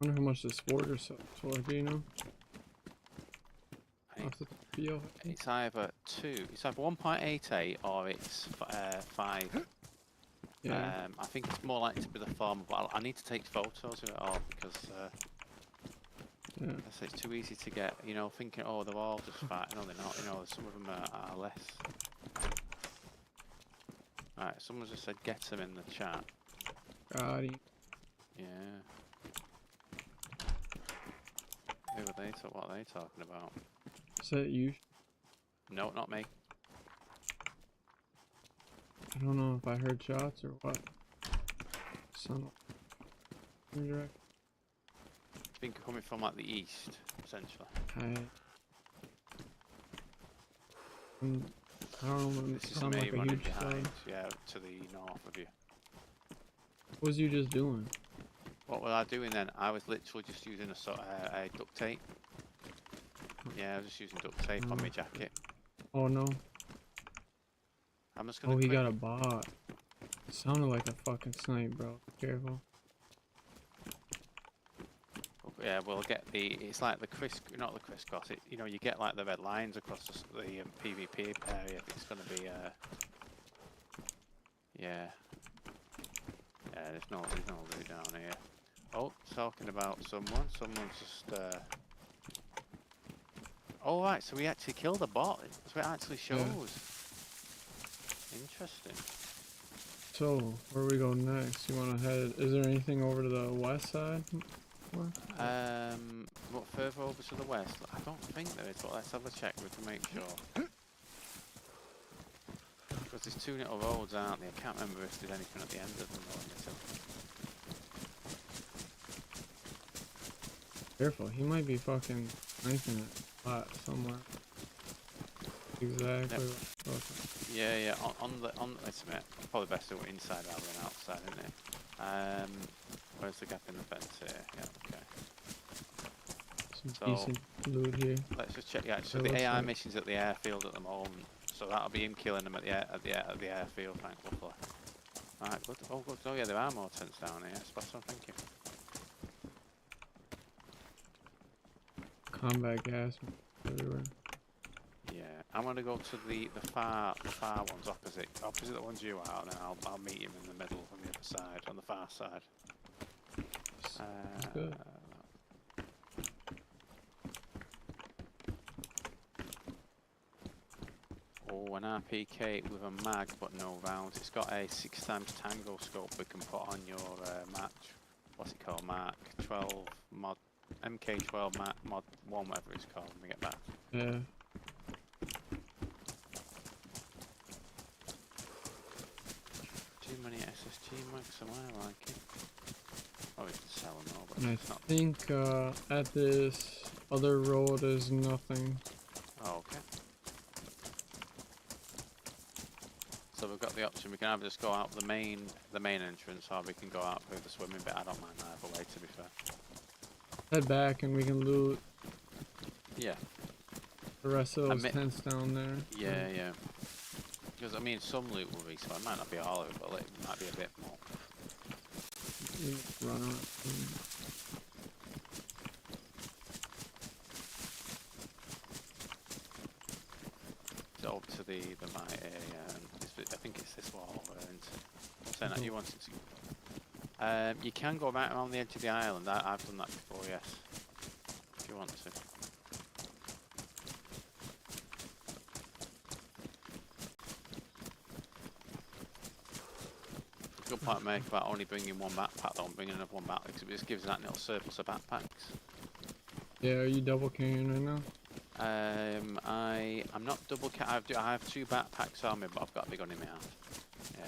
I wonder how much this border sells for, do you know? It's either 1.88 or it's 5. Yeah. I think it's more likely to be the former, but I need to take photos of it all because it's too easy to get, you know, thinking, oh, they're all just fat. No, they're not, you know, some of them are less. Right, someone just said get them in the chat. Got it. Yeah. Who are they? What are they talking about? Is that you? No, not me. I don't know if I heard shots or what. Some indirect. I think coming from like the east, essentially. I don't know. This is me like running huge behind, sound. yeah, to the north of you. What was you just doing? What was I doing then? I was literally just using a duct tape. Yeah, I was just using duct tape on my jacket. Oh no. I'm just gonna. Oh, he got a bot. It sounded like a fucking snipe, bro. Careful. Yeah, we'll get the. It's like the not the crisscross. You know, you get like the red lines across the PvP area. It's gonna be. Yeah. Yeah, there's no loot down here. Oh, talking about someone. Someone's just. Oh right, so we actually killed a bot. So it actually shows. Yeah. Interesting. So, where we go next? You want to head? Is there anything over to the west side? What further over to the west? I don't think there is, but let's have a check. We can make sure. Because there's 2 little roads, aren't there? I can't remember if there's anything at the end of them or anything. Careful, he might be fucking sniping it flat somewhere. Exactly. Yep. Yeah. Let's admit, probably best to do it inside rather than outside, isn't it? Where's the gap in the fence here? Yeah, okay. Some decent loot here. Let's just check. Yeah, so the AI mission's at the airfield at the moment, so that'll be him killing them at the airfield. Thank luckily. Alright, good. Oh, good. Oh yeah, there are more tents down here. Spot on. Thank you. Combat gas everywhere. Yeah, I'm gonna go to the far ones opposite the ones you are, and I'll meet him in the middle on the other side, on the far side. Good. Oh, an RPK with a mag but no rounds. It's got a 6x tango scope we can put on your match. What's it called? Mark 12 mod, MK12 mod 1, whatever it's called when we get back. Yeah. Too many SSG mags, am I like it? Oh, we can sell them all, but I it's not. think at this other road is nothing. Oh, okay. So we've got the option, we can either just go out the main entrance, or we can go out through the swimming bit. I don't mind either way, to be fair. Head back and we can loot Yeah. the rest of those tents down there. Yeah, yeah. Because, I mean, some loot will be, so it might not be all of it, but it might be a bit more. Run on. So up to the mighty, I think it's this wall, saying that you wanted to. You can go right around the edge of the island. I've done that before, yes. If you want to. The good part I make about only bringing one backpack, don't bring another one back, because it just gives that little surplus of backpacks. Yeah, are you double carrying right now? I'm not double I have 2 backpacks on me, but I've got a big one in my hand. Yeah.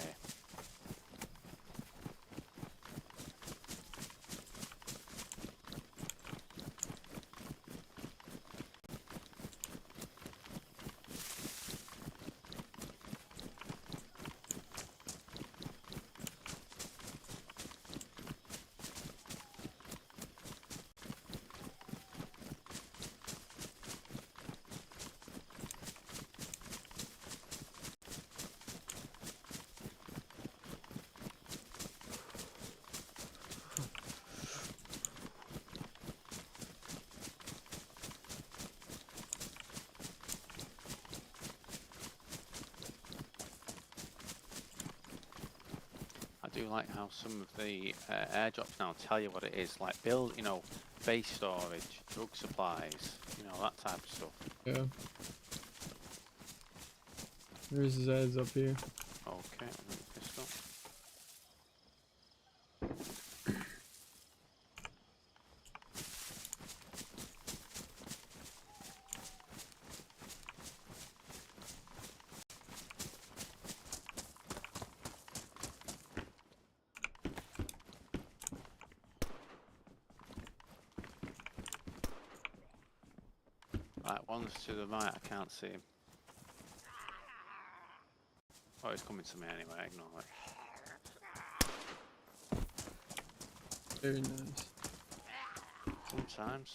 I do like how some of the airdrops now tell you what it is, like build, base storage, drug supplies, that type of stuff. Yeah. There's Zeds up here. Okay, pistol. Right, one's to the right, I can't see him. Oh, he's coming to me anyway, ignore it. Very nice.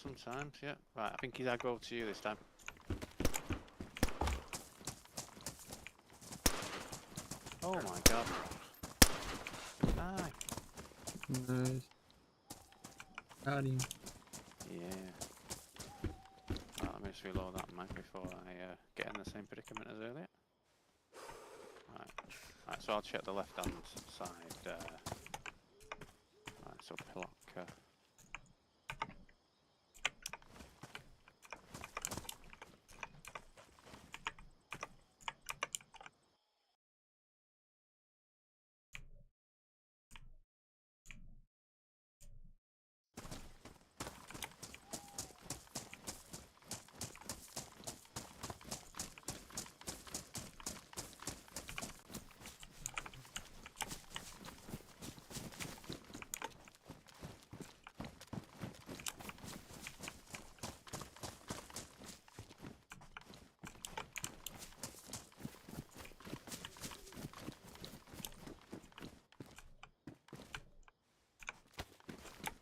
Sometimes, yeah. Right, I think he's go over to you this time. Oh my god. Die. Nice. Got him. Yeah. Right, let me just reload that mag before I get in the same predicament as earlier. Right, so I'll check the left hand side. Right, so block.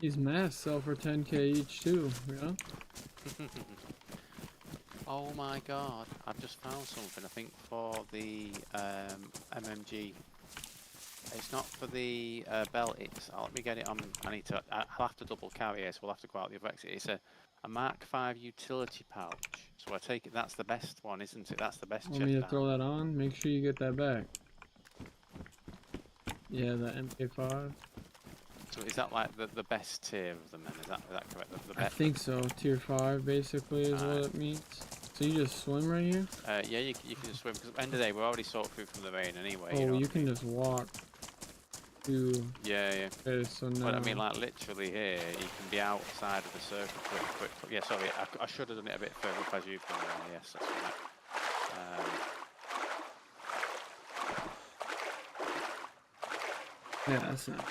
These masks sell for 10k each too, yeah? Oh my god, I've just found something, I think for the MMG. It's not for the belt, let me get it on, I'll have to double carry it, so we'll have to go out the other exit. It's A Mark 5 utility pouch. So I take it that's the best one, isn't it? That's the best Want me to chest throw ammo. that on? Make sure you get that back. Yeah, the MK5. So is that like the best tier of them then? Is that correct? The I best. think so. Tier 5 basically is what Alright. it means. So you just swim right here? Yeah, you can just swim because at the end of the day we're already sort through from the rain anyway. You Oh, know you what I can mean? just walk to. Yeah, yeah. Okay, so But now. I mean, like literally here, you can be outside of the circle pretty quick. Yeah, sorry, I should have done it a bit further up as you've done there. Yes, that's right. Yeah, that's not.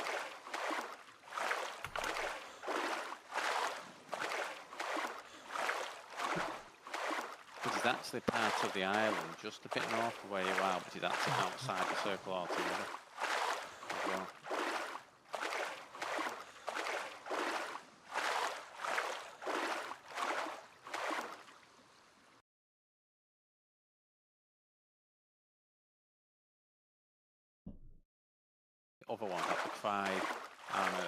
This is actually part of the island, just a bit north of where you are, which is actually outside the circle altogether as well. The other one, like the Pride armor,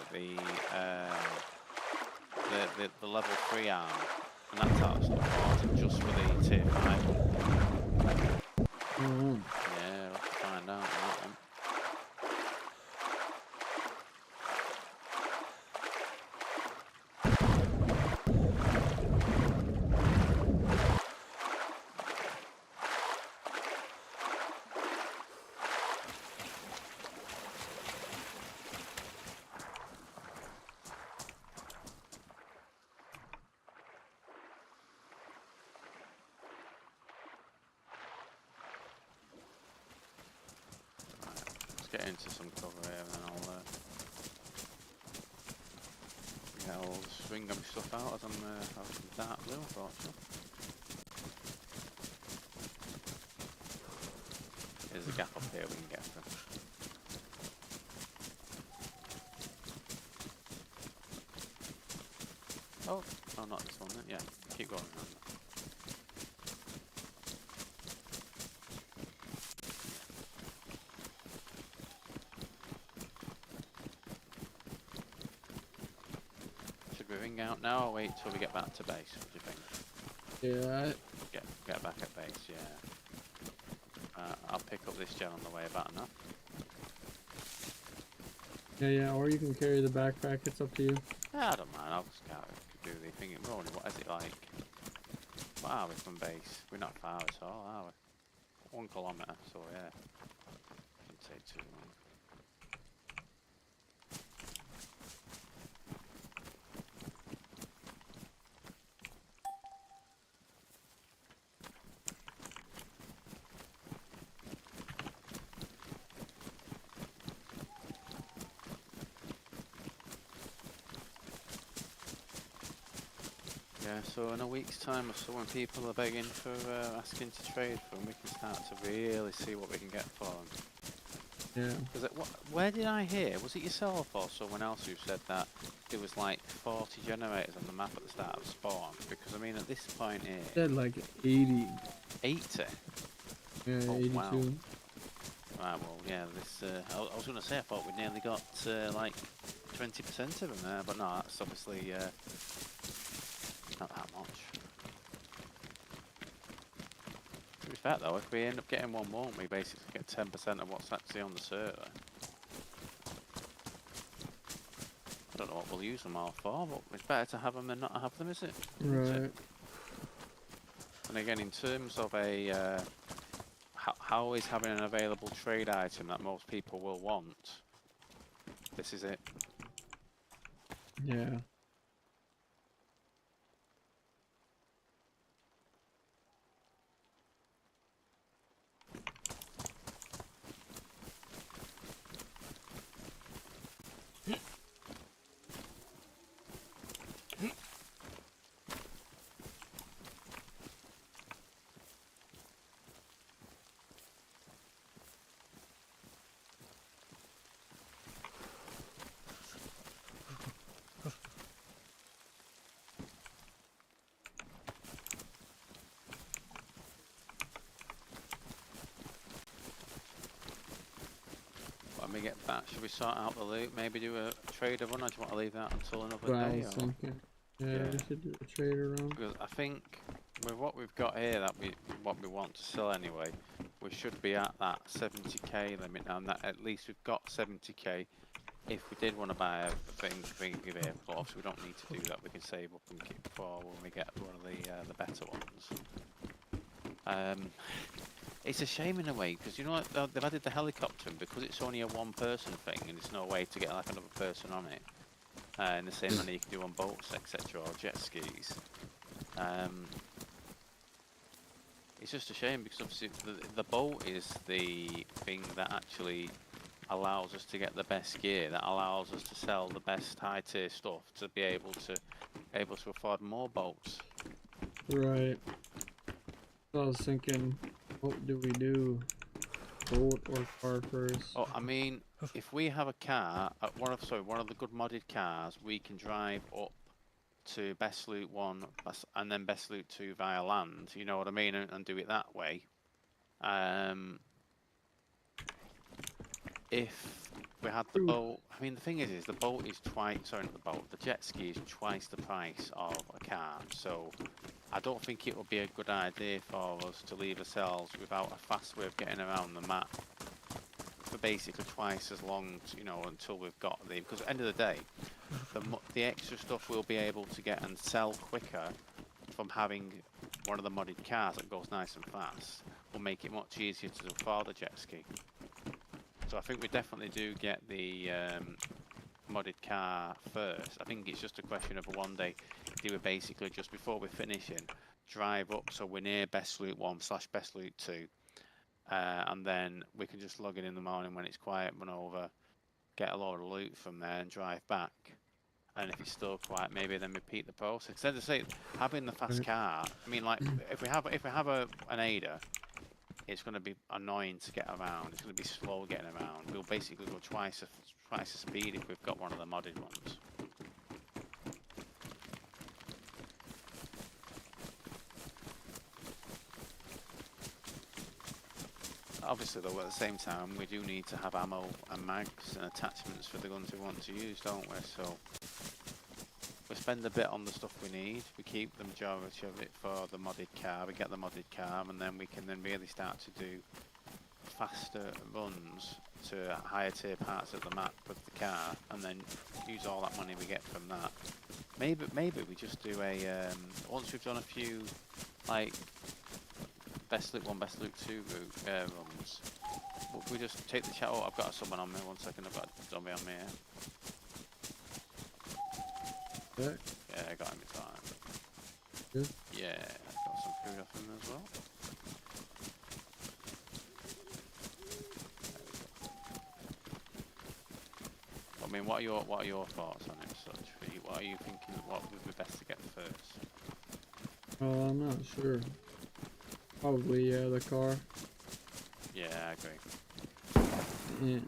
the level 3 armor, and that's actually bought just for the tier 5 one. Oh. Yeah, we'll have to find out on that one. Let's get into some cover here and then I'll just swing them stuff out as I'm dark blue, unfortunately. There's a gap up here we can get through. Oh, not this one then. Yeah, keep going around. Should we ring out now or wait till we get back to base? What do you think? Yeah. Get back at base, yeah. I'll pick up this gen on the way back now. Yeah, or you can carry the backpack, it's up to you. Yeah, I don't mind, I'll just do the thing. We're only, what is it like? What are we from base? We're not far at all, are we? 1 kilometre, so yeah. Shouldn't take too long. Yeah, so in a week's time or so when people are begging for, asking to trade for them, we can start to really see what we can get for them. Yeah. Because where did I hear? Was it yourself or someone else who said that there was like 40 generators on the map at the start of spawn? Because I mean, at this point here, Said like 80. 80. Yeah, Oh, 82. wow. Right, well, yeah, this. I was going to say I thought we'd nearly got like 20% of them there, but no, that's obviously not that much. To be fair though, if we end up getting one, won't we basically get 10% of what's actually on the server? I don't know what we'll use them all for, but it's better to have them than not have them, is it? Right. And again, in terms of a how is having an available trade item that most people will want? This is it. Yeah. When we get back, should we sort out the loot? Maybe do a trade of one, or do you want to leave that until another What I day? was thinking. Yeah, we should do a trade around. Because I think with what we've got here, what we want to sell anyway, we should be at that 70k limit now, and that at least we've got 70k. If we did want to buy a thing vehicle, obviously we don't need to do that. We can save up and keep for when we get one of the better ones. It's a shame in a way because you know what, they've added the helicopter, and because it's only a one-person thing and there's no way to get like another person on it. In the same manner you can do on boats, etc., or jet skis. It's just a shame because obviously the boat is the thing that actually allows us to get the best gear, that allows us to sell the best high tier stuff to be able to afford more boats. Right. So I was thinking, what do we do? Boat or car first? Oh, I mean, if we have a car, one of the good modded cars, we can drive up to Best Loot 1 and then Best Loot 2 via land, you know what I mean, and do it that way. If we had the boat, I mean, the thing is the boat is the jet ski is twice the price of a car, so I don't think it would be a good idea for us to leave ourselves without a fast way of getting around the map for basically twice as long, until we've got because at the end of the day, the extra stuff we'll be able to get and sell quicker from having one of the modded cars that goes nice and fast will make it much easier to afford a jet ski. So I think we definitely do get the modded car first. I think it's just a question of one day do we basically just before we're finishing drive up so we're near Best Loot 1 / Best Loot 2, and then we can just log in the morning when it's quiet, run over, get a load of loot from there and drive back. And if it's still quiet, maybe then repeat the process. Instead of having the fast car, I mean, like if we have an Ada, it's going to be annoying to get around. It's going to be slow getting around. We'll basically go twice the speed if we've got one of the modded ones. Obviously, though, at the same time, we do need to have ammo and mags and attachments for the guns we want to use, don't we? So we spend a bit on the stuff we need. We keep the majority of it for the modded car. We get the modded car, and then we can really start to do faster runs to higher tier parts of the map with the car, and then use all that money we get from that. Maybe we just do a once we've done a few like Best Loot 1, Best Loot 2 runs. We just take the chat. Oh, I've got someone on me. 1 second, I've got a zombie on me here. Okay. Yeah, I got him in time. Good. Yeah, got some food off him as well. I mean, what are your thoughts on it? Such, what are you thinking? What would be best to get first? I'm not sure. Probably the car. Yeah, I agree. Yeah.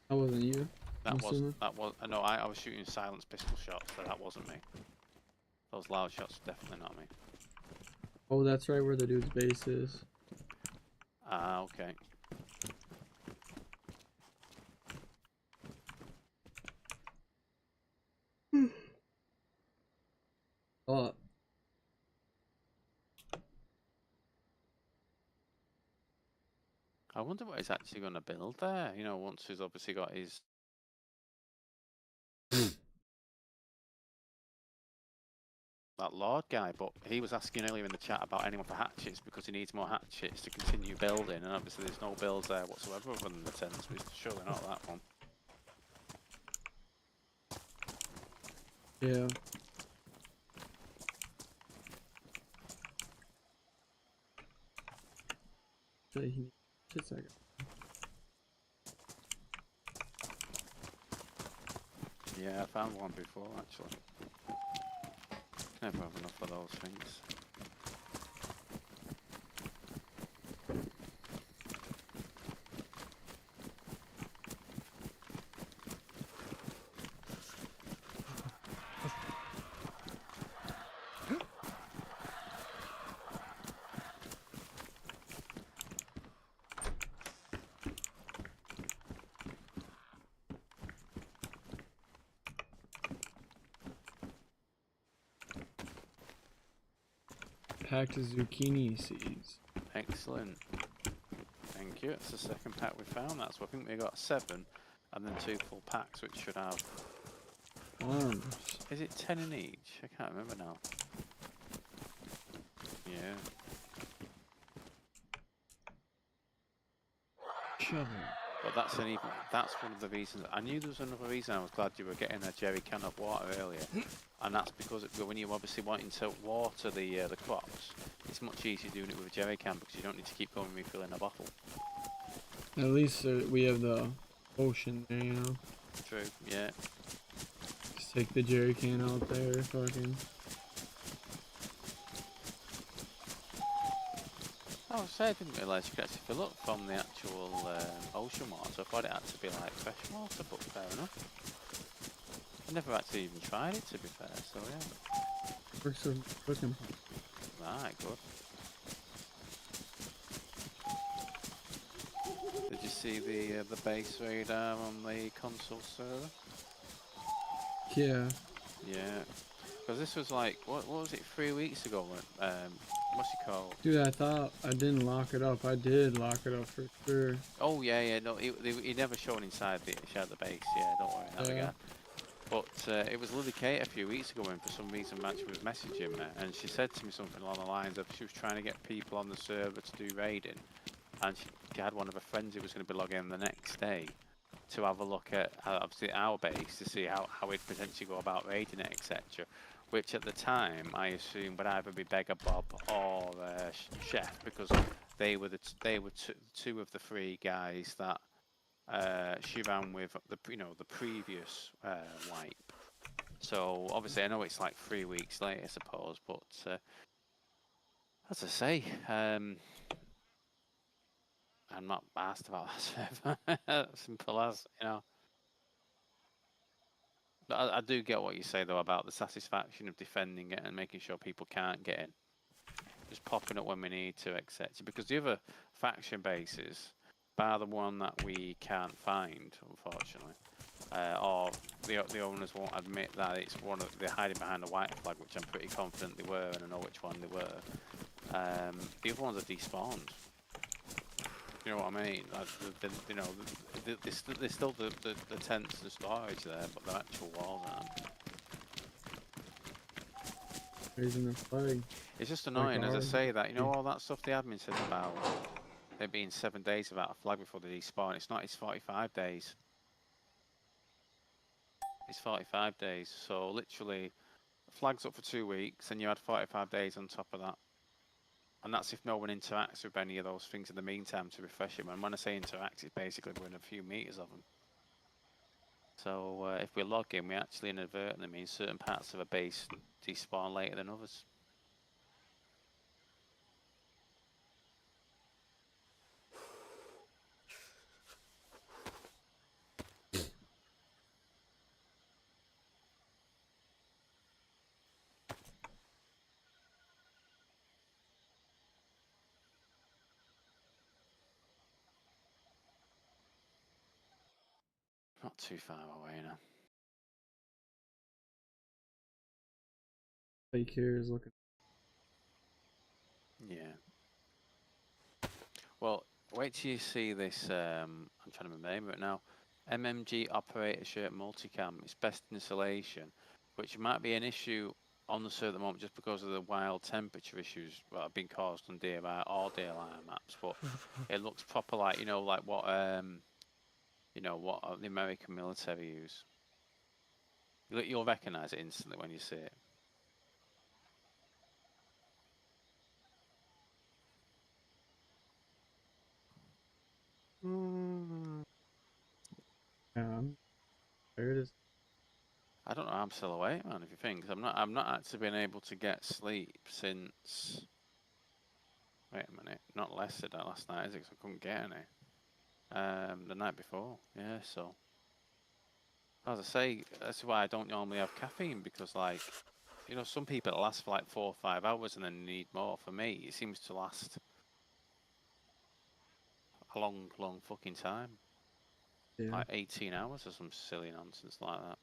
That wasn't you. That was. No, I was shooting silenced pistol shots, so that wasn't me. Those loud shots are definitely not me. Oh, that's right where the dude's base is. Ah, okay. Oh. I wonder what he's actually going to build there. You know, once he's obviously got his. That Lord guy, but he was asking earlier in the chat about anyone for hatchets because he needs more hatchets to continue building, and obviously there's no builds there whatsoever other than the tents, but it's surely not that one. Yeah. Just a second. Yeah, I found one before actually. Never have enough of those things. packed zucchini seeds. Excellent. Thank you. It's the second pack we found. That's what I think we got 7, and then 2 full packs, which should have. Farms. Is it 10 in each? I can't remember now. Yeah. Shovel. But that's one of the reasons. I knew there was another reason I was glad you were getting a jerry can of water earlier, and that's because when you're obviously wanting to water the crops, it's much easier doing it with a jerry can because you don't need to keep going refilling a bottle. At least we have the ocean there, you know. True. Yeah. Just take the jerry can out there, fucking. I was saying, I didn't realise you could actually fill up from the actual ocean water. I thought it had to be like fresh water, but fair enough. I never actually even tried it, to be fair, so yeah. Works for cooking. Right, good. Did you see the base radar on the console server? Yeah. Yeah. Because this was like, what was it, 3 weeks ago when, what's it called? Dude, I thought I didn't lock it up. I did lock it up for sure. Oh yeah, no, he never shown inside the base. Yeah, don't worry, that we got. But it was Lily Kate a few weeks ago when for some reason Match was messaging me, and she said to me something along the lines of she was trying to get people on the server to do raiding, and she had one of her friends who was going to be logging in the next day to have a look at obviously our base to see how we'd potentially go about raiding it, etc. Which at the time I assumed would either be Beggar Bob or Chef, because they were two of the 3 guys that she ran with the previous wipe. So obviously I know it's like 3 weeks later, I suppose, but as I say, I'm not asked about that server. Simple as, you know. But I do get what you say though about the satisfaction of defending it and making sure people can't get in. Just popping up when we need to, etc. Because the other faction bases, bar the one that we can't find, unfortunately, or the owners won't admit that it's one of they're hiding behind a white flag, which I'm pretty confident they were, and I know which one they were. The other ones are despawned. You know what I mean? There's still the tents and storage there, but the actual walls aren't. Raising the flag. It's just annoying, Like as I ours. say, that, you know, all that stuff the admin said about it being 7 days without a flag before they despawn. It's not, it's 45 days. It's 45 days, so literally, flag's up for 2 weeks, and you add 45 days on top of that. And that's if no one interacts with any of those things in the meantime to refresh them. And when I say interact, it's basically within a few meters of them. So if we log in, we actually inadvertently mean certain parts of a base despawn later than others. Not too far away now. Fake here is looking. Yeah. Well, wait till you see this. I'm trying to remember the name of it now. MMG operator shirt multicam. It's best installation, which might be an issue on the server at the moment just because of the wild temperature issues that have been caused on DRI or DLI maps. But it looks proper, like like what the American military use. You'll recognise it instantly when you see it. Yeah, there it is. I don't know. I'm still awake, man. If you think, 'cause I'm not actually been able to get sleep since. Wait a minute, not last night, is it? 'Cause I couldn't get any. The night before, yeah. So, as I say, that's why I don't normally have caffeine, because, like, some people it lasts for like 4 or 5 hours and then need more. For me, it seems to last a long, long fucking time, Yeah. like 18 hours or some silly nonsense like that.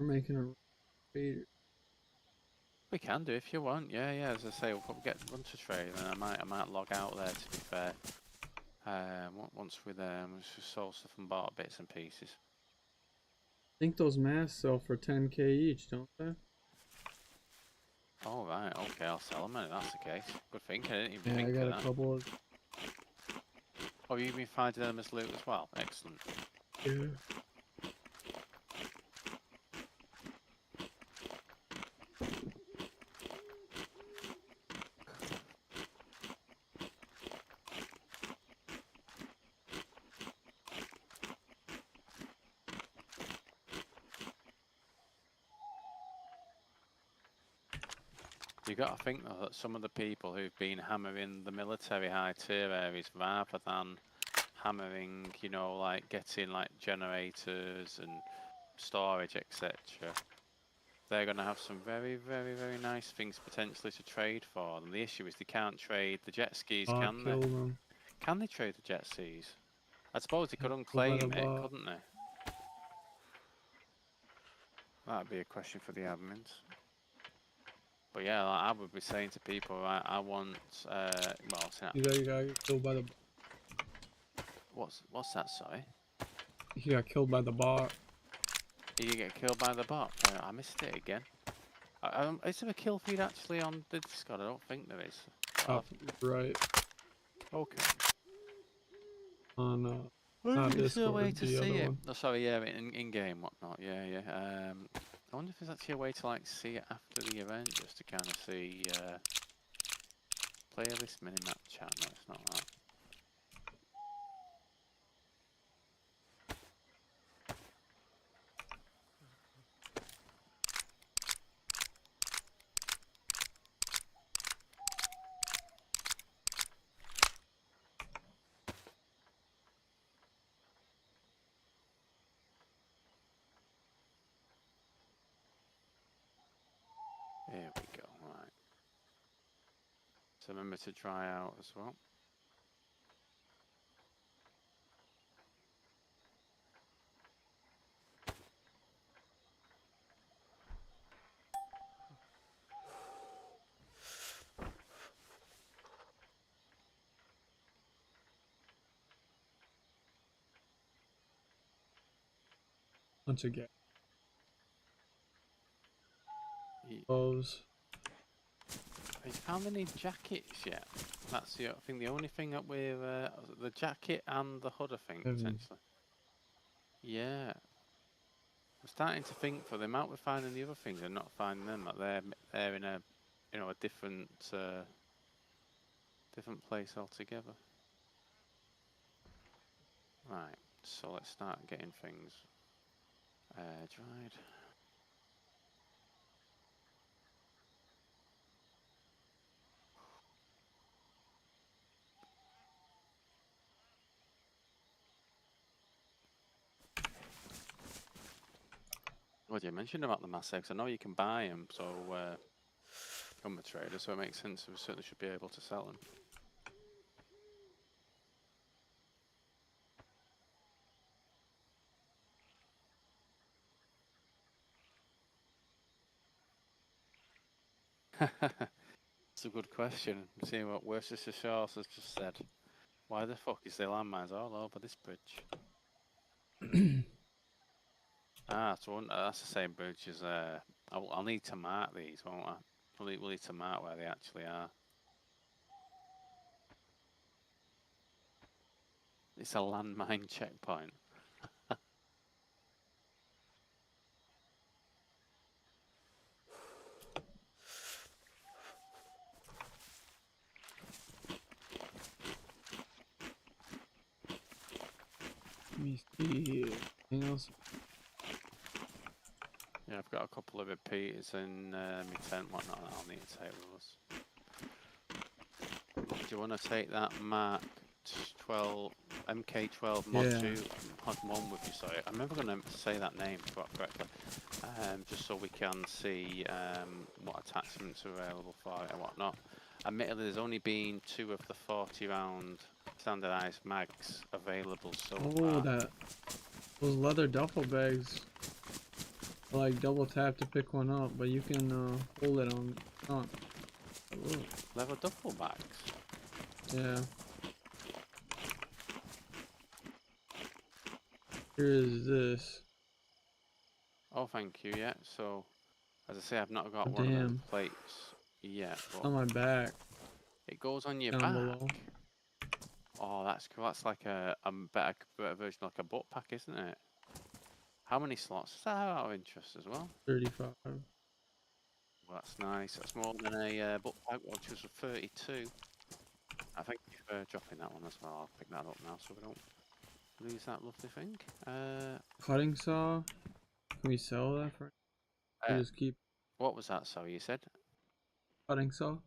We're making a raid. We can do if you want. Yeah, yeah. As I say, we'll probably get run to trade, and I might log out there. To be fair, once we just sold stuff and bought bits and pieces. I think those masks sell for 10k each, don't they? Oh right, okay. I'll sell them. If that's the case. Good thinking. I didn't even Yeah, think I got of a that. couple of. Oh, you've been finding them as loot as well. Excellent. Yeah. You got to think though that some of the people who've been hammering the military high tier areas rather than hammering, you know, like getting like generators and storage, etc. They're going to have some very, very, very nice things potentially to trade for them. The issue is they can't trade the jet skis, Bot can they? killed them. Can they trade the jet skis? I suppose they could Killed by the unclaim it, bot. couldn't they? That'd be a question for the admins. But yeah, like I would be saying to people, right, I want, well, You got killed by the. what's that? Sorry, He got killed by the bot. you get killed by the bot. I missed it again. Is there a kill feed actually on the Discord? I don't think there is. Top right Okay. on Wonder not if there's a way Discord, to the see other it. one. Oh, sorry, yeah, in game, whatnot. Yeah, yeah. I wonder if there's actually a way to like see it after the event, just to kind of see playlist minimap chat. No, it's not that. Here we go. Right. So remember to try out as well. Once again, Have close. you found any jackets yet? That's the I think the only thing that we're the jacket and the hood, I think, potentially. Yeah. I'm starting to think for the amount we're finding the other things and not finding them, that they're in a, you know, a different different place altogether. Right, so let's start getting things dried. Well, you mentioned about the mass eggs. I know you can buy them, so I'm a trader, so it makes sense. We certainly should be able to sell them. That's a good question. Seeing what Worcestershire Shores has just said. Why the fuck is there landmines all over this bridge? So that's the same bridge as. I'll need to mark these, won't I? We'll need to mark where they actually are. It's a landmine checkpoint. Let me see. Anything else? Yeah, I've got a couple of repeaters in my tent, whatnot, that I'll need to take with us. Do you want to take that Mark 12 MK12 Mod 2 Mod 1 with you? Sorry, I'm never going to say that name correctly. Just so we can see what attachments are available for it and whatnot. Admittedly, there's only been 2 of the 40 round standardized mags available so far. Those leather duffel bags. Like double tap to pick one up, but you can hold it on front. Ooh. Leather duffel bags. Yeah. Here is this. Oh, thank you. Yeah. So, as I say, I've not got Oh, one of them damn. plates yet, but On my back. it goes on your Down back. below. Oh, that's cool. That's like a better version, like a butt pack, isn't it? How many slots is that out of interest as well? 35. Well, that's nice. That's more than a butt pack, which was a 32. I thank you for dropping that one as well. I'll pick that up now so we don't lose that lovely thing. Cutting saw. Can we sell that for? We Uh, just keep what was that? Sorry, you said cutting saw.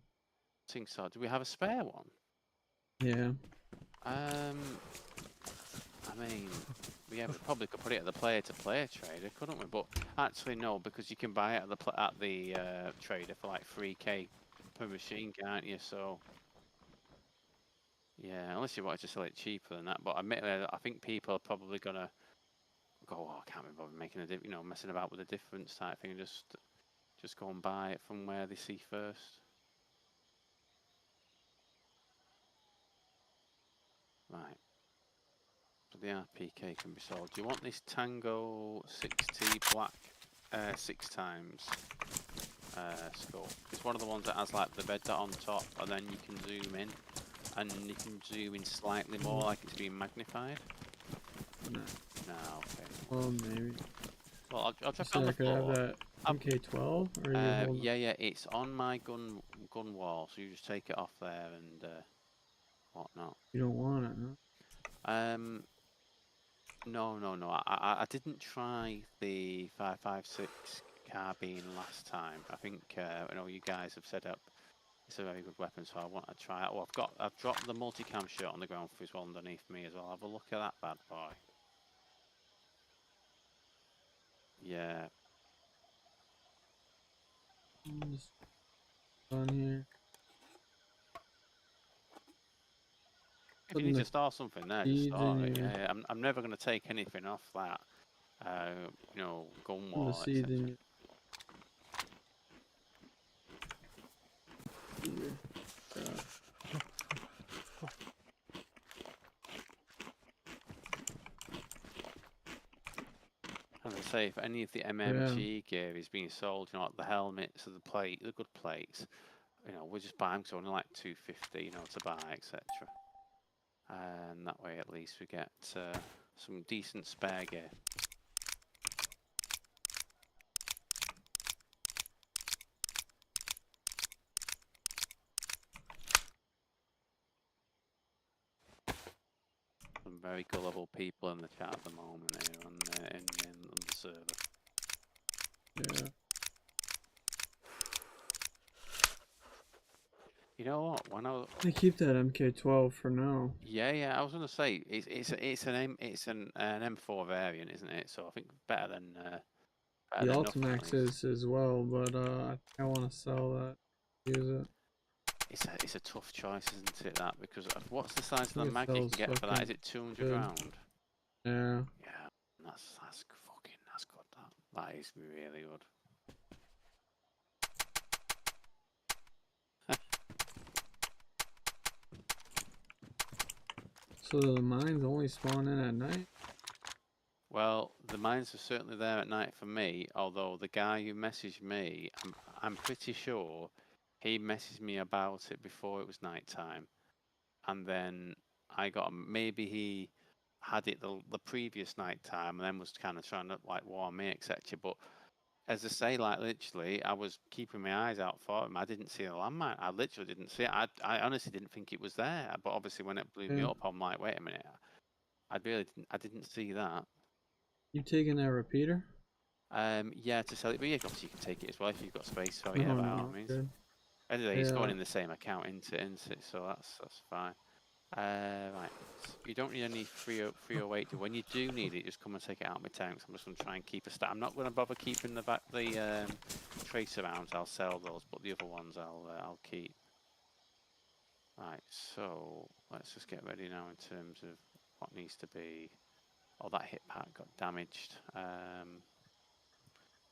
cutting saw. Do we have a spare one? Yeah. I mean, yeah, we probably could put it at the player-to-player trader, couldn't we? But actually, no, because you can buy it at the trader for like 3k per machine, can't you? So yeah, unless you wanted to sell it cheaper than that. But admittedly, I think people are probably gonna go, oh, I can't be bothered making messing about with the difference type thing, and just go and buy it from where they see first. Right. So the RPK can be sold. Do you want this Tango 60 black 6 times scope? It's one of the ones that has like the red dot on top, and then you can zoom in, and you can zoom in slightly more, like it's being magnified. No. No, okay. Well, maybe. Well, I'll drop it So on I the could have floor. that MK12, or you hold. Yeah, it's on my gun wall, so you just take it off there and whatnot. You don't want it, huh? No. I didn't try the 5.56 carbine last time. I think I know you guys have set up. It's a very good weapon, so I want to try it. Oh, I've dropped the multicam shirt on the ground for as well underneath me as well. Have a look at that bad boy. Yeah. Just on here. If you Putting need the to store something there, just seeds in store it. your. Yeah. I'm never going to take anything off that. Gun Putting the wall, seeds etc. in your. Here. As I say, if any of the Yeah. MMG gear is being sold, like the helmets or the good plates, we'll just buy them because they're only like 250, to buy, etc. And that way, at least we get some decent spare gear. Some very gullible people in the chat at the moment here on the server. Yeah. You know what? When I keep that MK12 for now. yeah, I was gonna say it's an M4 variant, isn't it? So I think better than The nothing at Ultimax least. is as well, but I want to sell that. Use it. It's a tough choice, isn't it? That because of what's the size of I the think it mag you can sells get for that? Is fucking it 200 good. round? Yeah. Yeah, that's good. That is really good. So the mines only spawn in at night? Well, the mines are certainly there at night for me. Although the guy who messaged me, I'm pretty sure he messaged me about it before it was night time, and then maybe he had it the previous night time, and then was kind of trying to like warn me, etc. But as I say, like literally, I was keeping my eyes out for him. I didn't see a landmine. I literally didn't see it. I honestly didn't think it was there. But obviously, when it blew me Yeah. up, I'm like, wait a minute, I didn't see that. You taking that repeater? Yeah, to sell it, but yeah, obviously you can take it as well if you've got space. So yeah, No, by all no, means. good. Anyway, it's going Yeah. in the same account, isn't it? So that's fine. Right, you don't need any 308. When you do need it, just come and take it out of my tanks. I'm just going to try and keep a stack. I'm not going to bother keeping the tracer rounds. I'll sell those, but the other ones I'll keep. Right, so let's just get ready now in terms of what needs to be. Oh, that hit pack got damaged.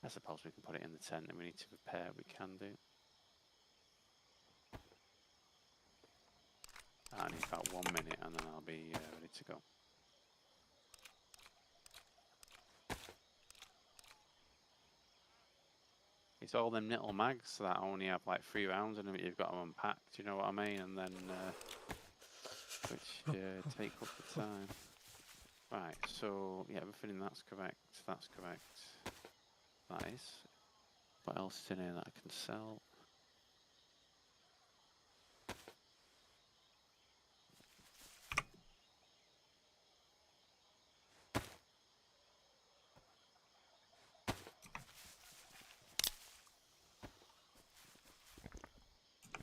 I suppose we can put it in the tent and we need to repair, we can do. I need about 1 minute and then I'll be ready to go. It's all them little mags that only have like 3 rounds in them that you've got to unpack, do you know what I mean? And then, which take up the time. Right, so yeah, everything that's correct, that's correct. That is. What else is in here that I can sell?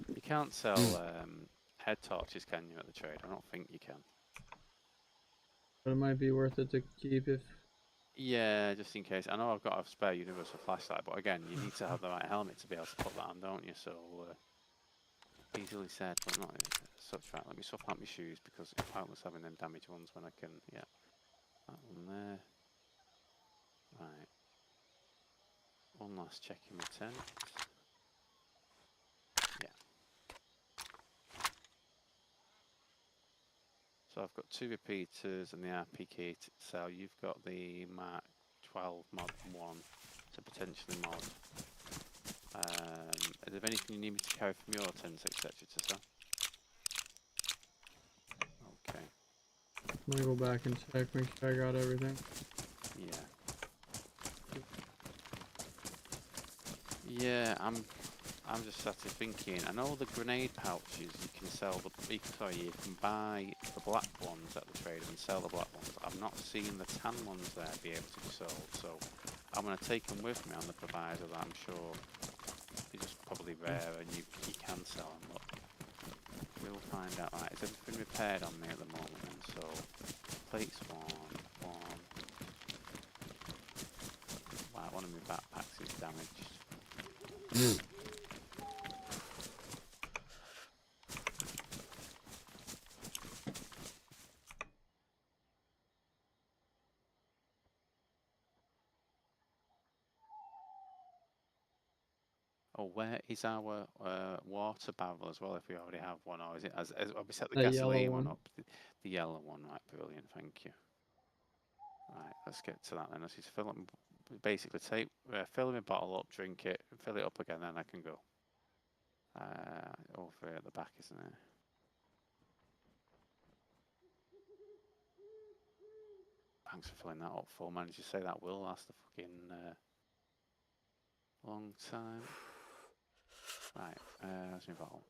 You can't sell head torches, can you, at the trade? I don't think you can. But it might be worth it to keep if. Yeah, just in case. I know I've got a spare universal flashlight, but again, you need to have the right helmet to be able to put that on, don't you? So, easily said, but not such. Right, let me swap out my shoes because it's pointless having them damaged ones when I can, yeah. That one there. Right. One last check in my tent. Yeah. So I've got 2 repeaters and the RP key to sell. You've got the Mark 12 mod 1 to potentially mod. Is there anything you need me to carry from your tents, etc. to sell? Okay. I'm gonna go back and check, make sure I got everything. Yeah. Yeah, I'm just sat here thinking. I know the grenade pouches you can sell you can buy the black ones at the trade and sell the black ones. I've not seen the tan ones there be able to be sold, so I'm gonna take them with me on the proviso that I'm sure they're just probably rare and you can sell them. But we'll find out. Right, is everything repaired on me at the moment? And so plates one. Right, one of my backpacks is damaged. Oh, where is our water barrel as well, if we already have one, or is it, have we set the That yellow gasoline one one. up? The yellow one, right, brilliant, thank you. Right, let's get to that then. Let's just fill up, basically fill my bottle up, drink it, fill it up again, then I can go. Over at the back, isn't it? Thanks for filling that up full, man. Did you say that will last a fucking long time? Right, where's my bottle?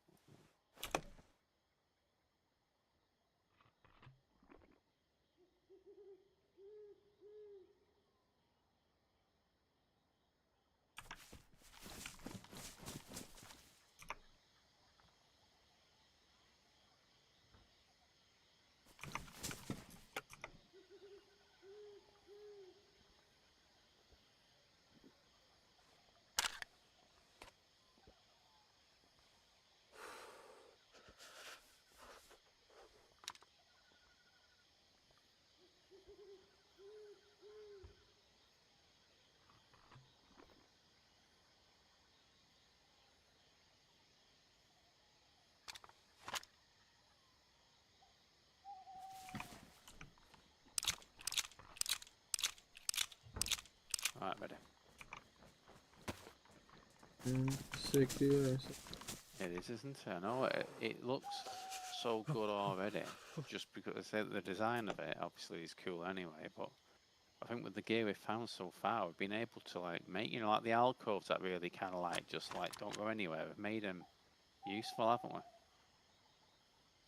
Alright, ready. 60 or so. It is, isn't it? I know it looks so good already. Just because I say the design of it obviously is cool anyway, but I think with the gear we've found so far, we've been able to like make, you know, like the alcoves that really kind of like just like don't go anywhere. We've made them useful, haven't we?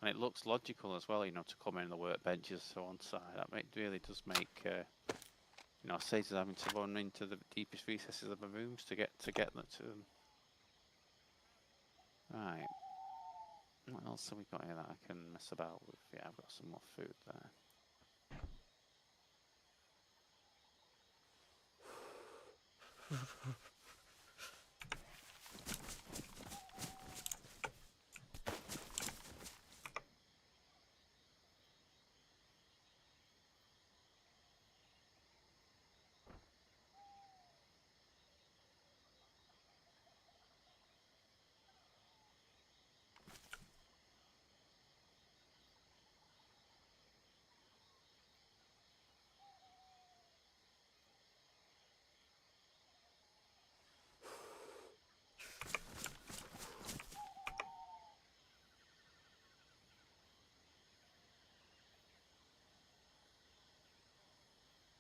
And it looks logical as well, you know, to come in the workbenches so on side. That really does make, you know, saves us having to run into the deepest recesses of the rooms to get them to them. Right. What else have we got here that I can mess about with? Yeah, I've got some more food there.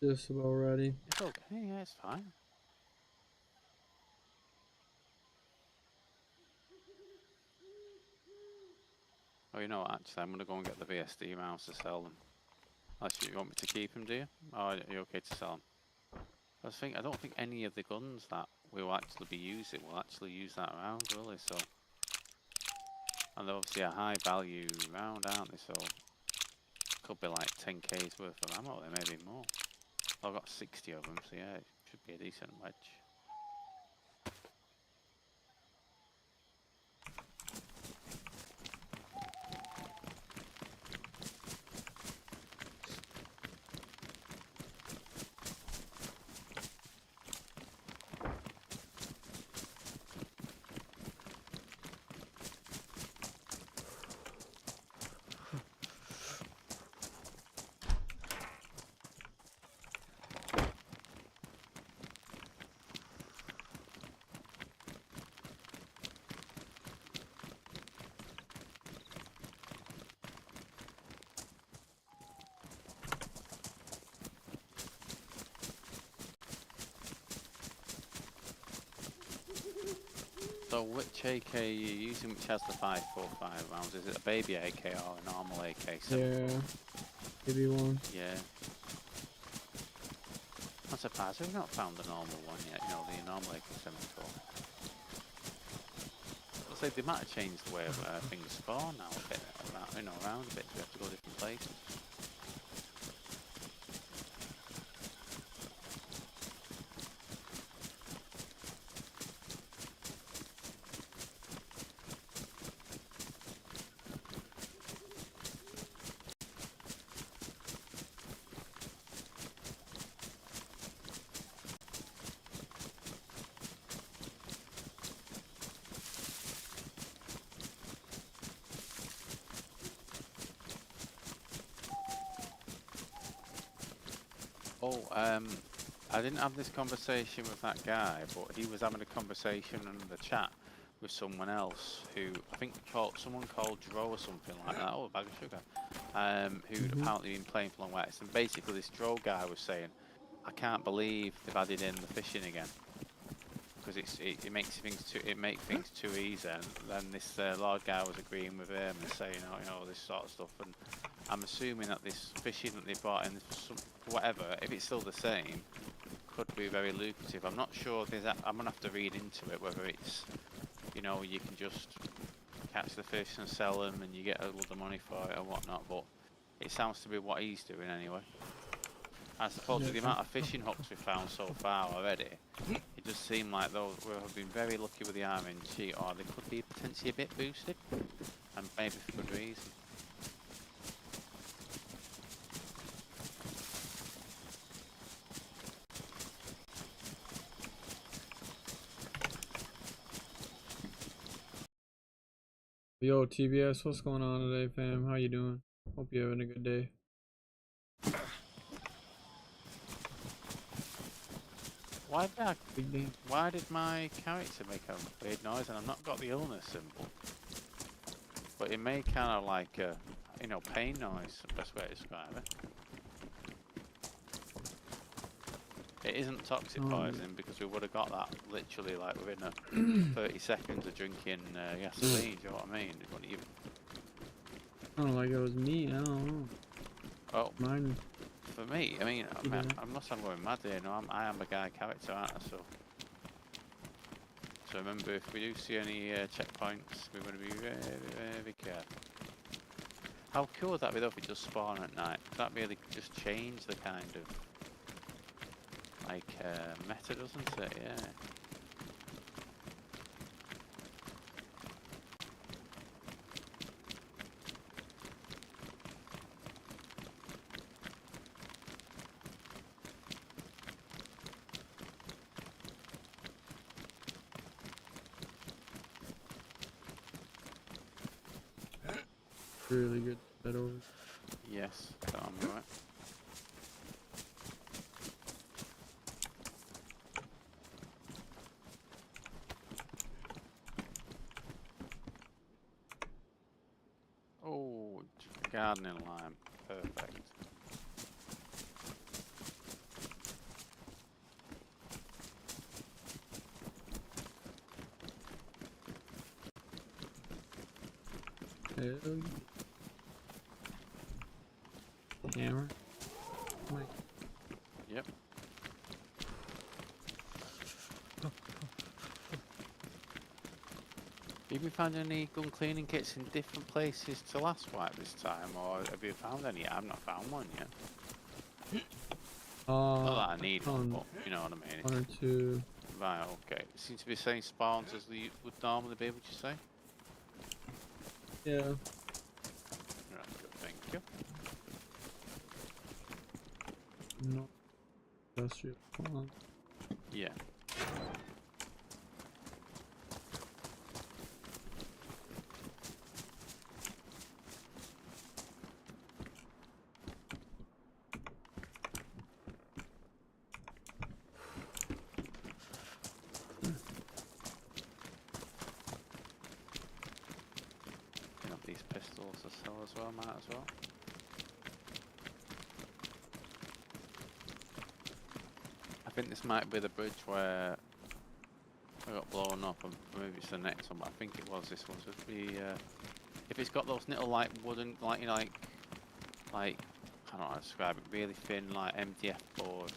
Just about ready. It's okay, yeah, it's fine. Oh, you know what, actually, I'm going to go and get the VSD mouse to sell them. Unless you want me to keep them, do you? Oh, are you okay to sell them? I don't think any of the guns that we'll actually be using will actually use that round, will they? So, and they're obviously a high value round, aren't they? So, could be like 10k's worth of ammo there, maybe more. I've got 60 of them, so yeah, it should be a decent wedge. So which AK are you using which has the 5.45 rounds? Is it a baby AK or a normal AK? Yeah. Maybe one. Yeah. I'm surprised we've not found the normal one yet, you know, the normal AK-74. Looks like they might have changed the way things spawn now a bit, you know, around a bit, so we have to go different places. Oh, I didn't have this conversation with that guy, but he was having a conversation in the chat with someone else who, I think someone called Dro or something like that, oh, a bag of sugar, who'd apparently been playing for long West, and basically this Dro guy was saying, I can't believe they've added in the fishing again, because it makes things too easy, and then this large guy was agreeing with him and saying, oh, you know, this sort of stuff, and I'm assuming that this fishing that they brought in, whatever, if it's still the same, could be very lucrative. I'm not sure. I'm gonna have to read into it whether it's, you know, you can just catch the fish and sell them and you get a lot of money for it or whatnot. But it sounds to be what he's doing anyway. I suppose with the amount of fishing hooks we've found so far already, it does seem like those we've been very lucky with the RNG, or they could be potentially a bit boosted, and maybe for good reason. Yo, TBS, what's going on today, fam? How you doing? Hope you're having a good day. Why did my character make a weird noise? And I've not got the illness symbol, but it made kind of like a, you know, pain noise. The best way to describe it. It isn't toxic poisoning because we would have got that literally like within 30 seconds of drinking gasoline. Do you know what I mean? It wouldn't even. I don't know, like it was me. I don't know. Oh, mine. For me, I mean, unless I'm going mad here, no, I am a guy character, aren't I? So remember, if we do see any checkpoints, we're going to be very, very careful. How cool would that be though if it does spawn at night? Would that really just change the kind of like meta, doesn't it? Yeah. Really good bed over. Yes, I'm right. Oh, gardening lime, perfect. Hell yeah. Hammer. Mike. Yep. Have you found any gun cleaning kits in different places to last wipe this time, or have you found any? I've not found one yet. Not that I need one, but you know what I mean. One or two. Right, okay. It seems to be the same spawns as they would normally be, would you say? Yeah. Right, good, thank you. No. Industrial pond. Yeah. These pistols to sell as well, might as well. I think this might be the bridge where I got blown up, and maybe it's the next one, but I think it was this one. So it'd be, if it's got those little like wooden, like you know, like I don't know how to describe it, really thin like MDF board,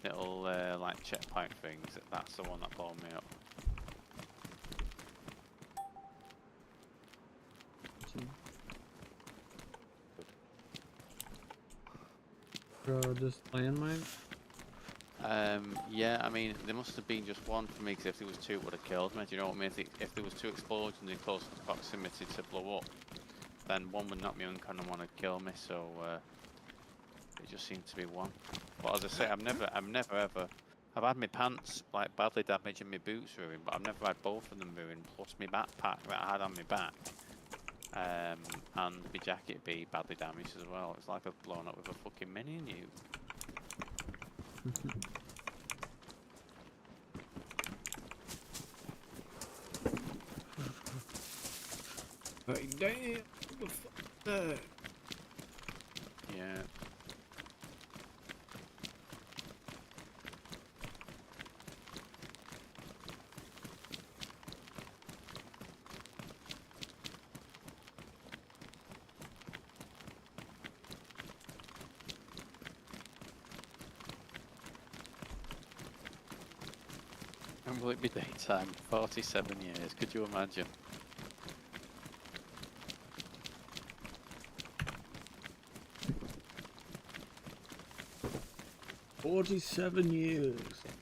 little like checkpoint things. That's the one that blew me up. Just landmine? Yeah, I mean, there must have been just one for me, because if there was two, it would have killed me. Do you know what I mean? If there was two explosions in close proximity to blow up, then one would knock me unconscious and one would kill me, so it just seemed to be one. But as I say, I've never ever, I've had my pants like badly damaged and my boots ruined, but I've never had both of them ruined, plus my backpack that I had on my back. And my jacket be badly damaged as well. It's like I've blown up with a fucking mini nuke. Like, damn, what the fuck is that? Yeah. And will it be daytime? 47 years, could you imagine? $47 years.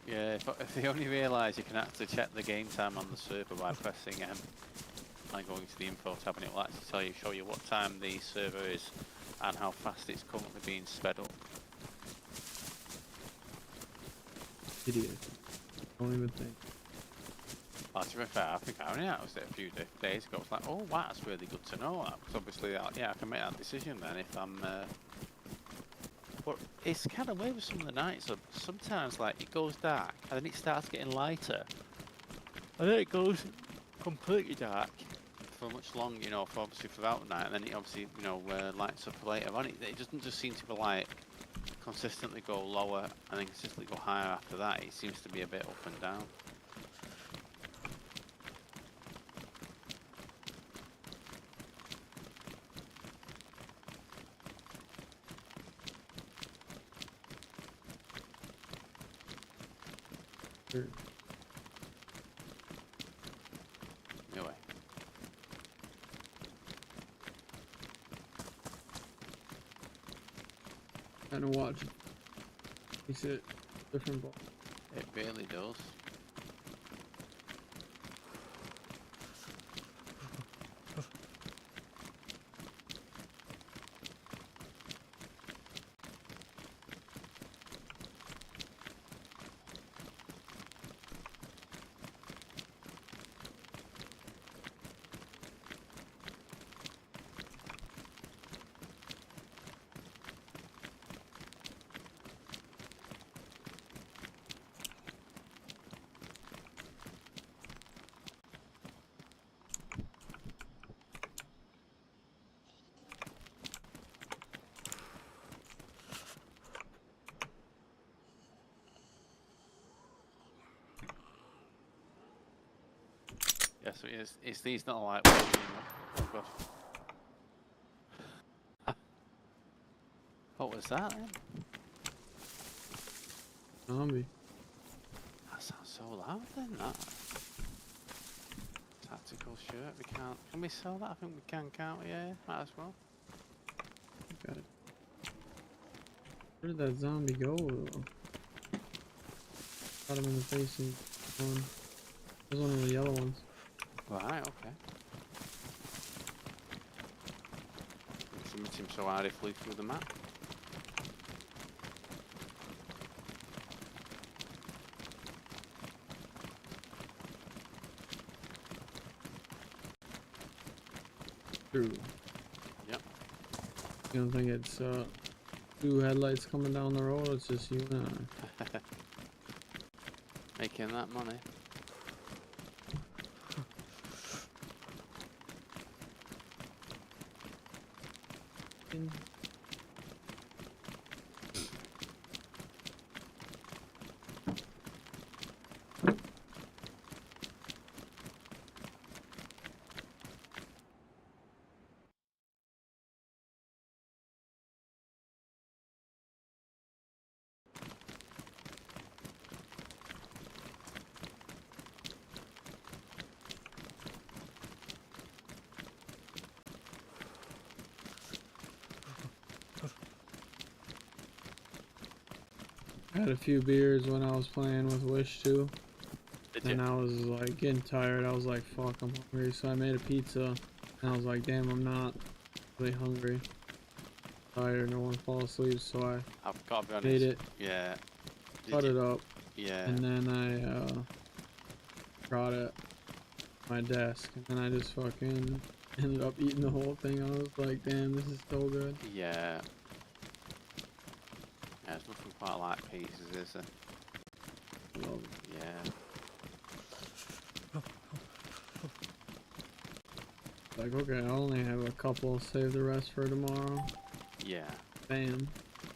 Yeah, if they only realise you can actually check the game time on the server by pressing M and going to the info tab, and it will actually show you what time the server is and how fast it's currently being sped up. Idiot. Don't even think. Well, to be fair, I think I only noticed it a few days ago. I was like, oh wow, that's really good to know. Because obviously, yeah, I can make that decision then if I'm... But it's kind of weird with some of the nights. So sometimes, like, it goes dark and then it starts getting lighter. And then it goes completely dark for much longer, you know, for obviously throughout the night. And then it obviously, you know, lights up later on. It doesn't just seem to be like consistently go lower and then consistently go higher after that. It seems to be a bit up and down. Sure. Anyway. Kind of watch. Makes it different ball. It really does. Yeah, so it's these not like... Oh god. What was that then? Zombie. That sounds so loud then, that. Tactical shirt, we can't... Can we sell that? I think we can, can't we? Yeah, might as well. Got it. Where did that zombie go? Got him in the face and one. That was one of the yellow ones. Right, okay. Didn't seem so hard he flew through the map. True. Yep. You don't think it's two headlights coming down the road? It's just you and I. Making that money. I had a few beers when I was playing with Wish too. Did And you? I was like getting tired. I was like, fuck, I'm hungry. So I made a pizza. And I was like, damn, I'm not really hungry. Tired, no one fall asleep. So I I've got to be honest. made it, Yeah. cut it up, Yeah. and then I brought it to my desk. And then I just fucking ended up eating the whole thing. I was like, damn, this is so good. Yeah. Yeah, there's nothing quite like pizzas, is there? Love it. Yeah. Like, okay, I only have a couple. Save the rest for tomorrow. Yeah. Bam.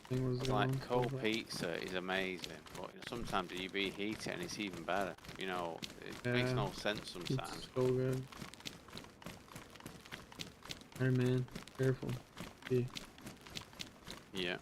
Thing was It's gone. like cold pizza is amazing, but sometimes you reheat it and it's even better. You know, it makes Yeah. no sense sometimes. It's so good. Alright, man. Careful. See. Yeah.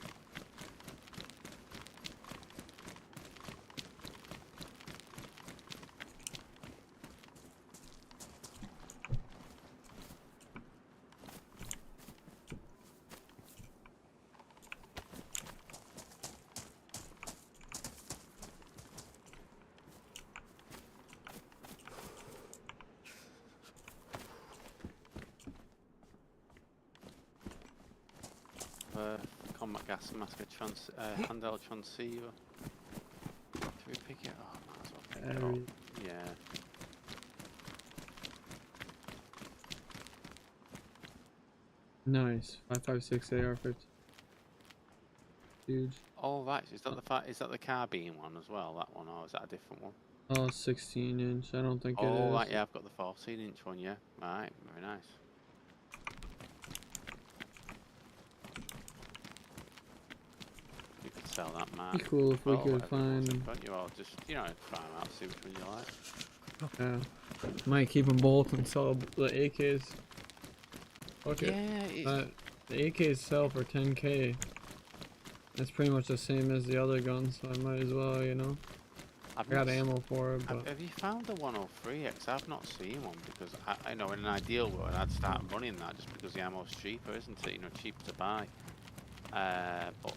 Combat gas mask handheld transceiver. Should we pick it up? Might as well pick it up. Yeah. Nice. 5.56 AR-15. Huge. Oh right, is that the carbine one as well? That one, or is that a different one? Oh, 16 inch. I don't think it Oh is. right, yeah, I've got the 14-inch one. Yeah. Right, very nice. You could sell that, Mark. Be cool if we could whatever you want, find. couldn't you? Or just, you know, try them out, see which one you like. Yeah. Might keep them both and sell the AKs. Fuck it. Yeah, it's... The AKs sell for 10k. That's pretty much the same as the other guns, so I might as well, you know. I got ammo for it, but... Have you found the 103X? I've not seen one, because I know in an ideal world I'd start running that just because the ammo's cheaper, isn't it? You know, cheaper to buy. But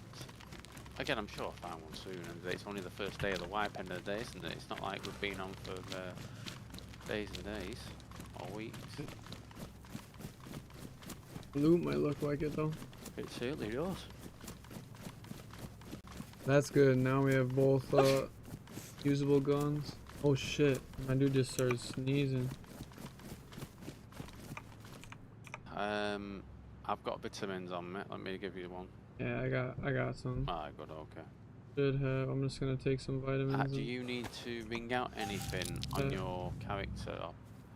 again, I'm sure I'll find one soon, and it's only the first day of the wipe end of the day, isn't it? It's not like we've been on for days and days, or weeks. Loot might look like it though. It certainly does. That's good. Now we have both usable guns. Oh shit! My dude just started sneezing. I've got vitamins on me. Let me give you one. Yeah, I got some. Alright, good, okay. Should have. I'm just gonna take some vitamins. Do you need to ring out anything on your character?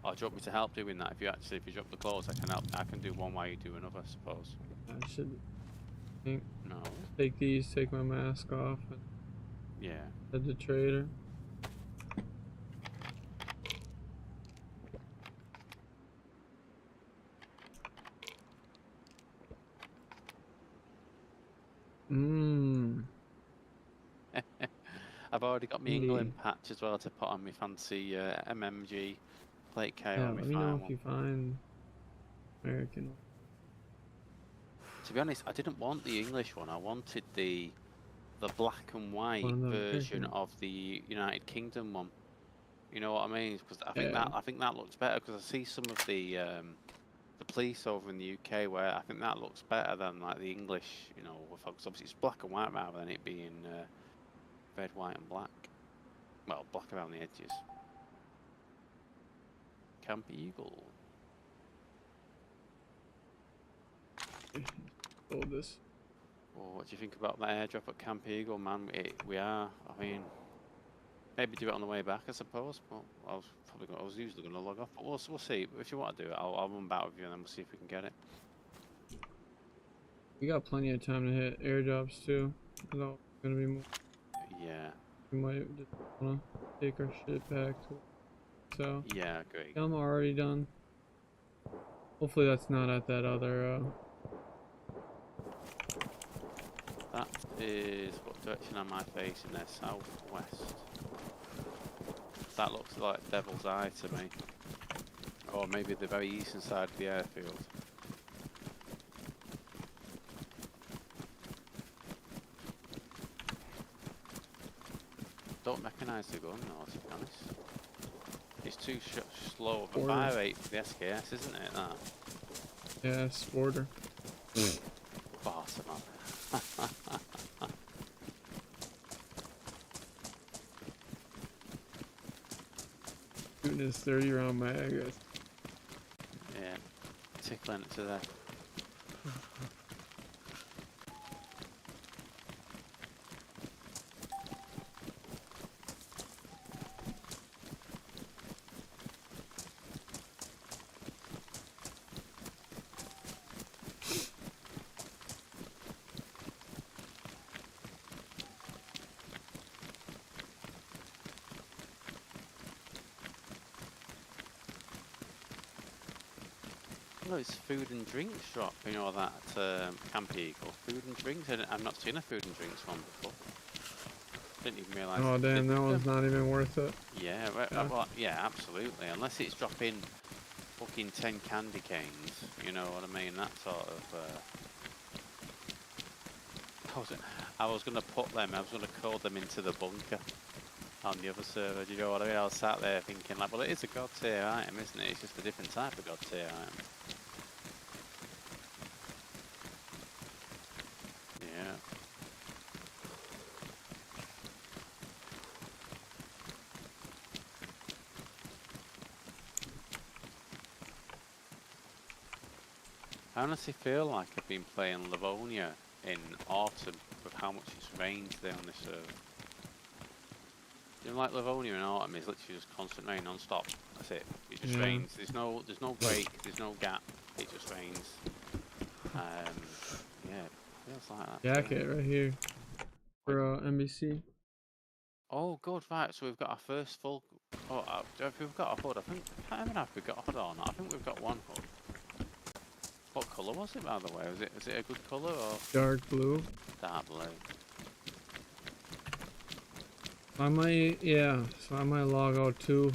Or do you want me to help doing that? If you drop the clothes, I can help. I can do one while you do another, I suppose. I should think. No. Take these. Take my mask off. And Yeah. head to trader. I've already got my England patch as well to put on my fancy MMG plate KO Yeah, on my let me know final. if you find American. To be honest, I didn't want the English one. I wanted the black and white One of them version American. of the United Kingdom one. You know what I mean? Because Yeah. I think that looks better. Because I see some of the police over in the UK where I think that looks better than like the English. You know, because obviously it's black and white rather than it being red, white, and black. Well, black around the edges. Camp Eagle. Hold this. Well, what do you think about that airdrop at Camp Eagle, man? We are. I mean, maybe do it on the way back, I suppose. But I was usually going to log off. But we'll see. If you want to do it, I'll run back with you and then we'll see if we can get it. We got plenty of time to hit airdrops too. There's always gonna be more. Yeah. We might just wanna take our shit back to. So. Yeah, great. I'm already done. Hopefully that's not at that other. That is what direction am I facing there? Southwest. That looks like Devil's Eye to me. Or maybe the very eastern side of the airfield. Don't recognise the gun though, to be honest. It's too slow of a fire rate for the SKS, isn't it, that? Yeah, Sporter. Barcelona. Shooting his 30 round mag. Yeah, tickling it to there. Well, it's food and drinks shop, you know, that Camp Eagle. Food and drinks, and I've not seen a food and drinks one before. Didn't even realise. Oh damn, that one's not even worth it. Yeah, well, yeah, absolutely. Unless it's dropping fucking 10 candy canes, you know what I mean? That sort of. I was going to put them, I was going to code them into the bunker on the other server. Do you know what I mean? I was sat there thinking, like, well, it is a god tier item, isn't it? It's just a different type of god tier item. Yeah. I honestly feel like I've been playing Livonia in autumn with how much it's rained there on this server. You know, like Livonia in autumn is literally just constant rain non-stop. That's it. It just rains. There's no break. There's no gap. It just rains. Yeah, it feels like that. Jacket right here for NBC. Oh, good. Right. So we've got our first full. Oh, we've got a hood. I can't remember if we've got a hood or not. I think we've got one hood. What colour was it, by the way? Was it a good colour or Dark blue. dark blue? I might, yeah. So I might log out too.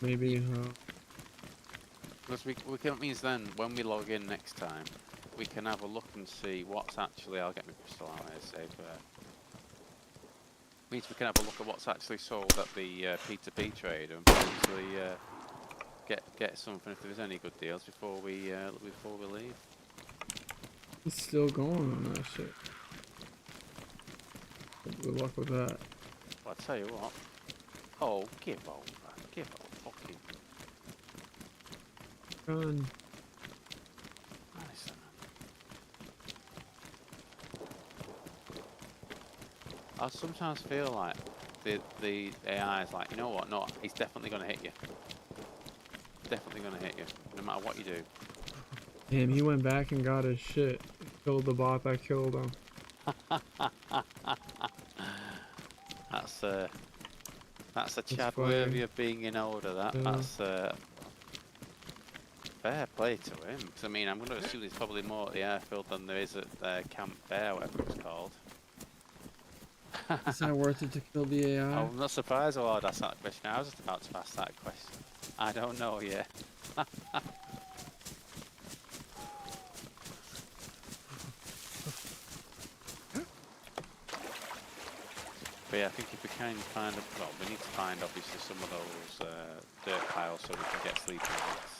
Maybe. Because we can, means then when we log in next time, we can have a look and see what's actually. I'll get my pistol out here, save there. Means we can have a look at what's actually sold at the P2P trade and potentially get something if there is any good deals before we leave. It's still going on that shit. Good luck with that. Well, I tell you what. Oh, give over, fucking. Run. Nice. I sometimes feel like the AI is like, you know what? No, he's definitely gonna hit you. Definitely gonna hit you, no matter what you do. Damn, he went back and got his shit. Killed the bot that killed him. That's a Chad worthy of being in order. That's fair play to him. Because I mean, I'm going to assume there's probably more at the airfield than there is at Camp Bear, whatever it's called. It's not worth it to kill the AI. I'm not surprised a lot asked that question. I was just about to ask that question. I don't know yet. But yeah, I think if we can find, well, we need to find obviously some of those dirt piles so we can get sleeping bags.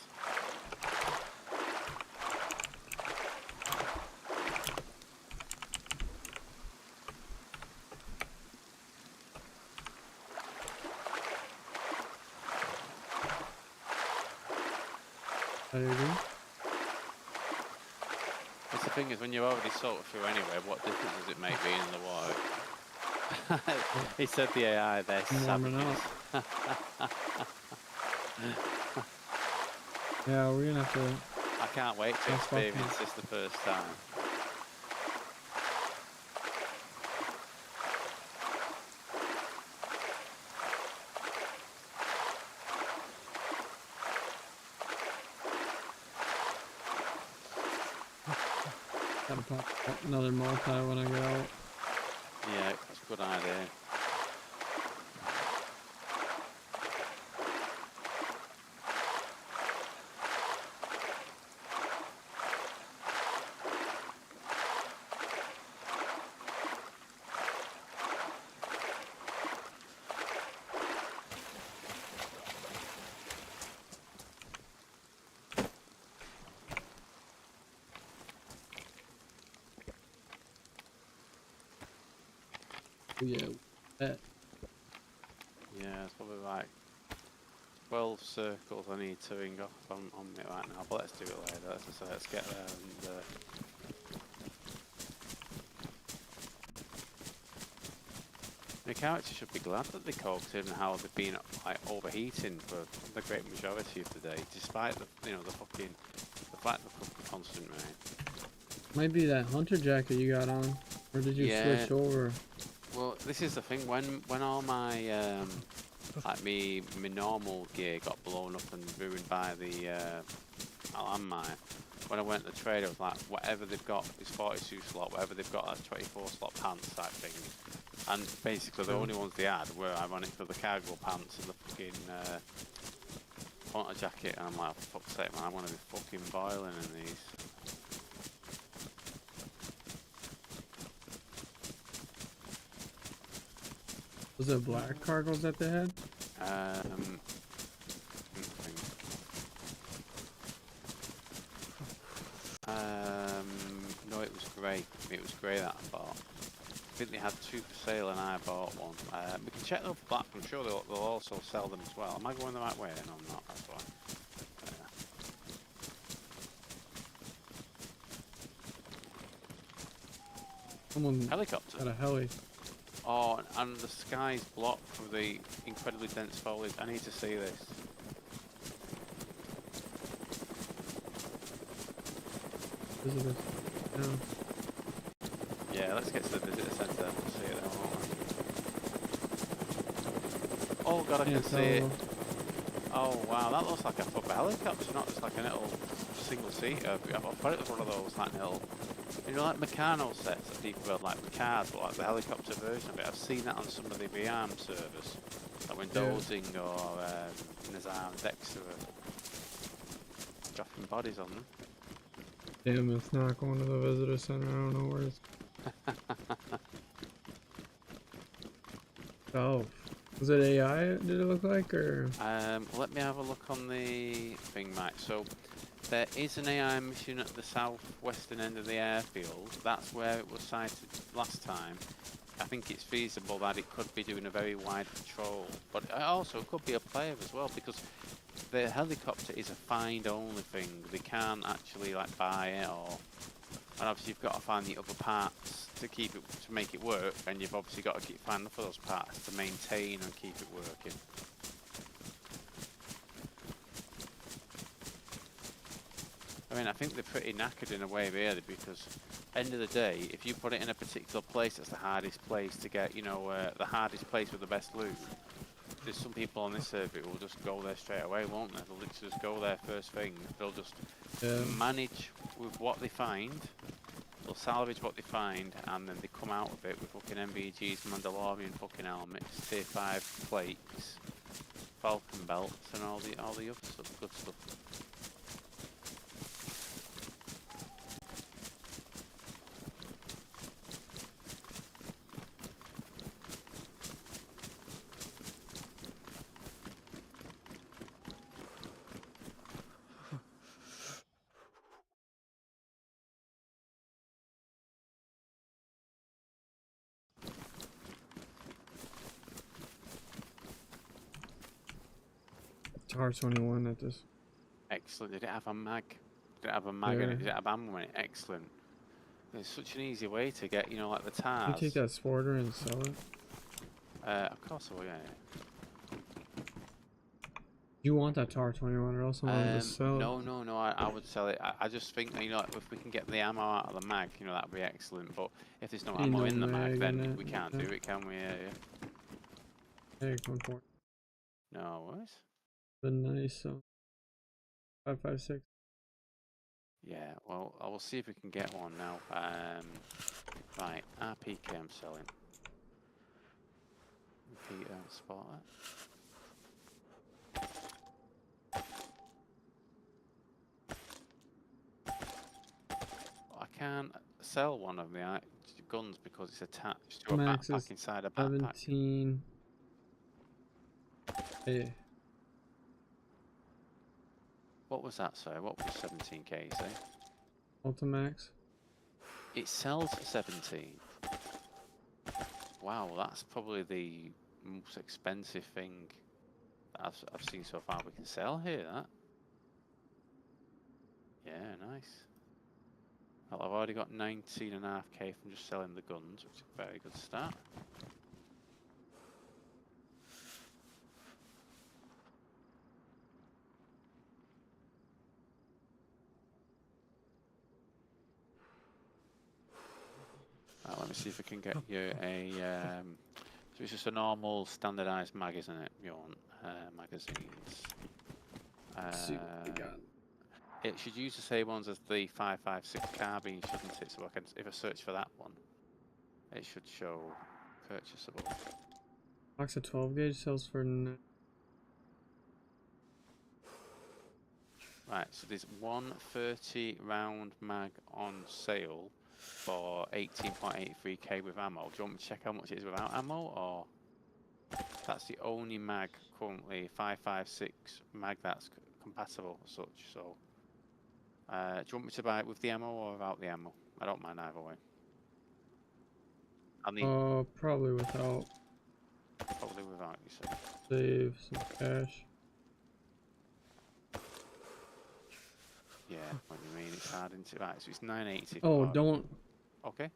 I agree. It's the thing is, when you're already salt through anyway, what difference does it make being in the water? He said the AI, they're Warming savages. up. Yeah, we're gonna have to. I can't wait to That's fucking- experience this the first time. Gotta pop another multi when I get out. Yeah, that's a good idea. Yeah. Bet. Yeah, it's probably like 12 circles I need to ring off on me right now, but let's do it later. Let's get there and the characters should be glad that they coped in how they've been like overheating for the great majority of the day, despite the the fact the fucking constant rain. Might be that hunter jacket you got on, or did you Yeah. switch over? Well, this is the thing. When all my like me normal gear got blown up and ruined by the landmine, when I went to trade, it was like whatever they've got is 42 slot, whatever they've got that's 24 slot pants type thing. And basically the only ones they had were ironically the cargo pants and the fucking hunter jacket. And I'm like, for fuck's sake, man, I'm gonna be fucking boiling in these. Was it black cargos that they had? No, it was grey. It was grey that I bought. I think they had two for sale and I bought one. We can check them for black. I'm sure they'll also sell them as well. Am I going the right way? No, I'm not. That's why. Someone Helicopter. got a heli. Oh, and the sky's blocked with the incredibly dense foliage. I need to see this. Visitors. Yeah. Yeah, let's get to the visitor centre and see it then, won't we? Oh god, I can see it. Oh wow, that looks like a proper helicopter, not just like a little single seater. I thought it was one of those like little, like Meccano sets that people build like with cars, but like the helicopter version of it. I've seen that on some of the VR servers, like when Dozing or Nazar and Dexter are dropping bodies on them. Damn, it's not going to the visitor center. I don't know where it's. Oh, was it AI? Did it look like, or? Let me have a look on the thing, Mike. So there is an AI mission at the southwestern end of the airfield. That's where it was sighted last time. I think it's feasible that it could be doing a very wide patrol, but it also could be a player as well, because the helicopter is a find-only thing. They can't actually like buy it, and obviously you've got to find the other parts to make it work, and you've obviously got to keep finding for those parts to maintain and keep it working. I mean, I think they're pretty knackered in a way, really, because end of the day, if you put it in a particular place that's the hardest place to get, the hardest place with the best loot, there's some people on this server who will just go there straight away, won't they? They'll literally just go there first thing. They'll just manage with what they find They'll salvage what they find, and then they come out of it with fucking MVGs, Mandalorian fucking helmets, tier 5 plates, Falcon belts, and all the other stuff, good stuff. R21 at this. Excellent. Did it have a mag? Did it have a mag in Yeah. it? Did it have ammo in it? Excellent. It's such an easy way to get, you know, like the TARs. You take that sporter and sell it? Of course I will, yeah. You want that TAR-21 or else I'm gonna just sell it. No, I would sell it. I just think, you know, if we can get the ammo out of the mag, you know, that'd be excellent. But if there's no ammo in the mag, then we can't do it, can we? Hey, come for it. No worries. Been nice, so 5.56. Yeah, well, I will see if we can get one now. Right, RPK I'm selling. Repeater, spotter. I can't sell one of the guns because it's attached to a backpack inside a backpack. 17. Hey. What was that, sorry? What was 17k, you say? Ultimax. It sells for 17. Wow, that's probably the most expensive thing that I've seen so far we can sell here, that. Yeah, nice. Well, I've already got 19.5k from just selling the guns, which is a very good start. Right, let me see if I can get you a... so it's just a normal standardised mag, isn't it? You want magazines. Let's see what we got. It should use the same ones as the 5.56 carbine, shouldn't it? So I can, if I search for that one, it should show purchasable. Box of 12 gauge sells for... Right, so there's one 30 round mag on sale for 18.83k with ammo. Do you want me to check how much it is without ammo, or that's the only mag currently 5.56 mag that's compatible as such? So, do you want me to buy it with the ammo or without the ammo? I don't mind either way. I need probably without. Probably without, you say. Save some cash. Yeah, what do you mean? It's hard, isn't it? Right, so it's 980. Oh, don't. Okay.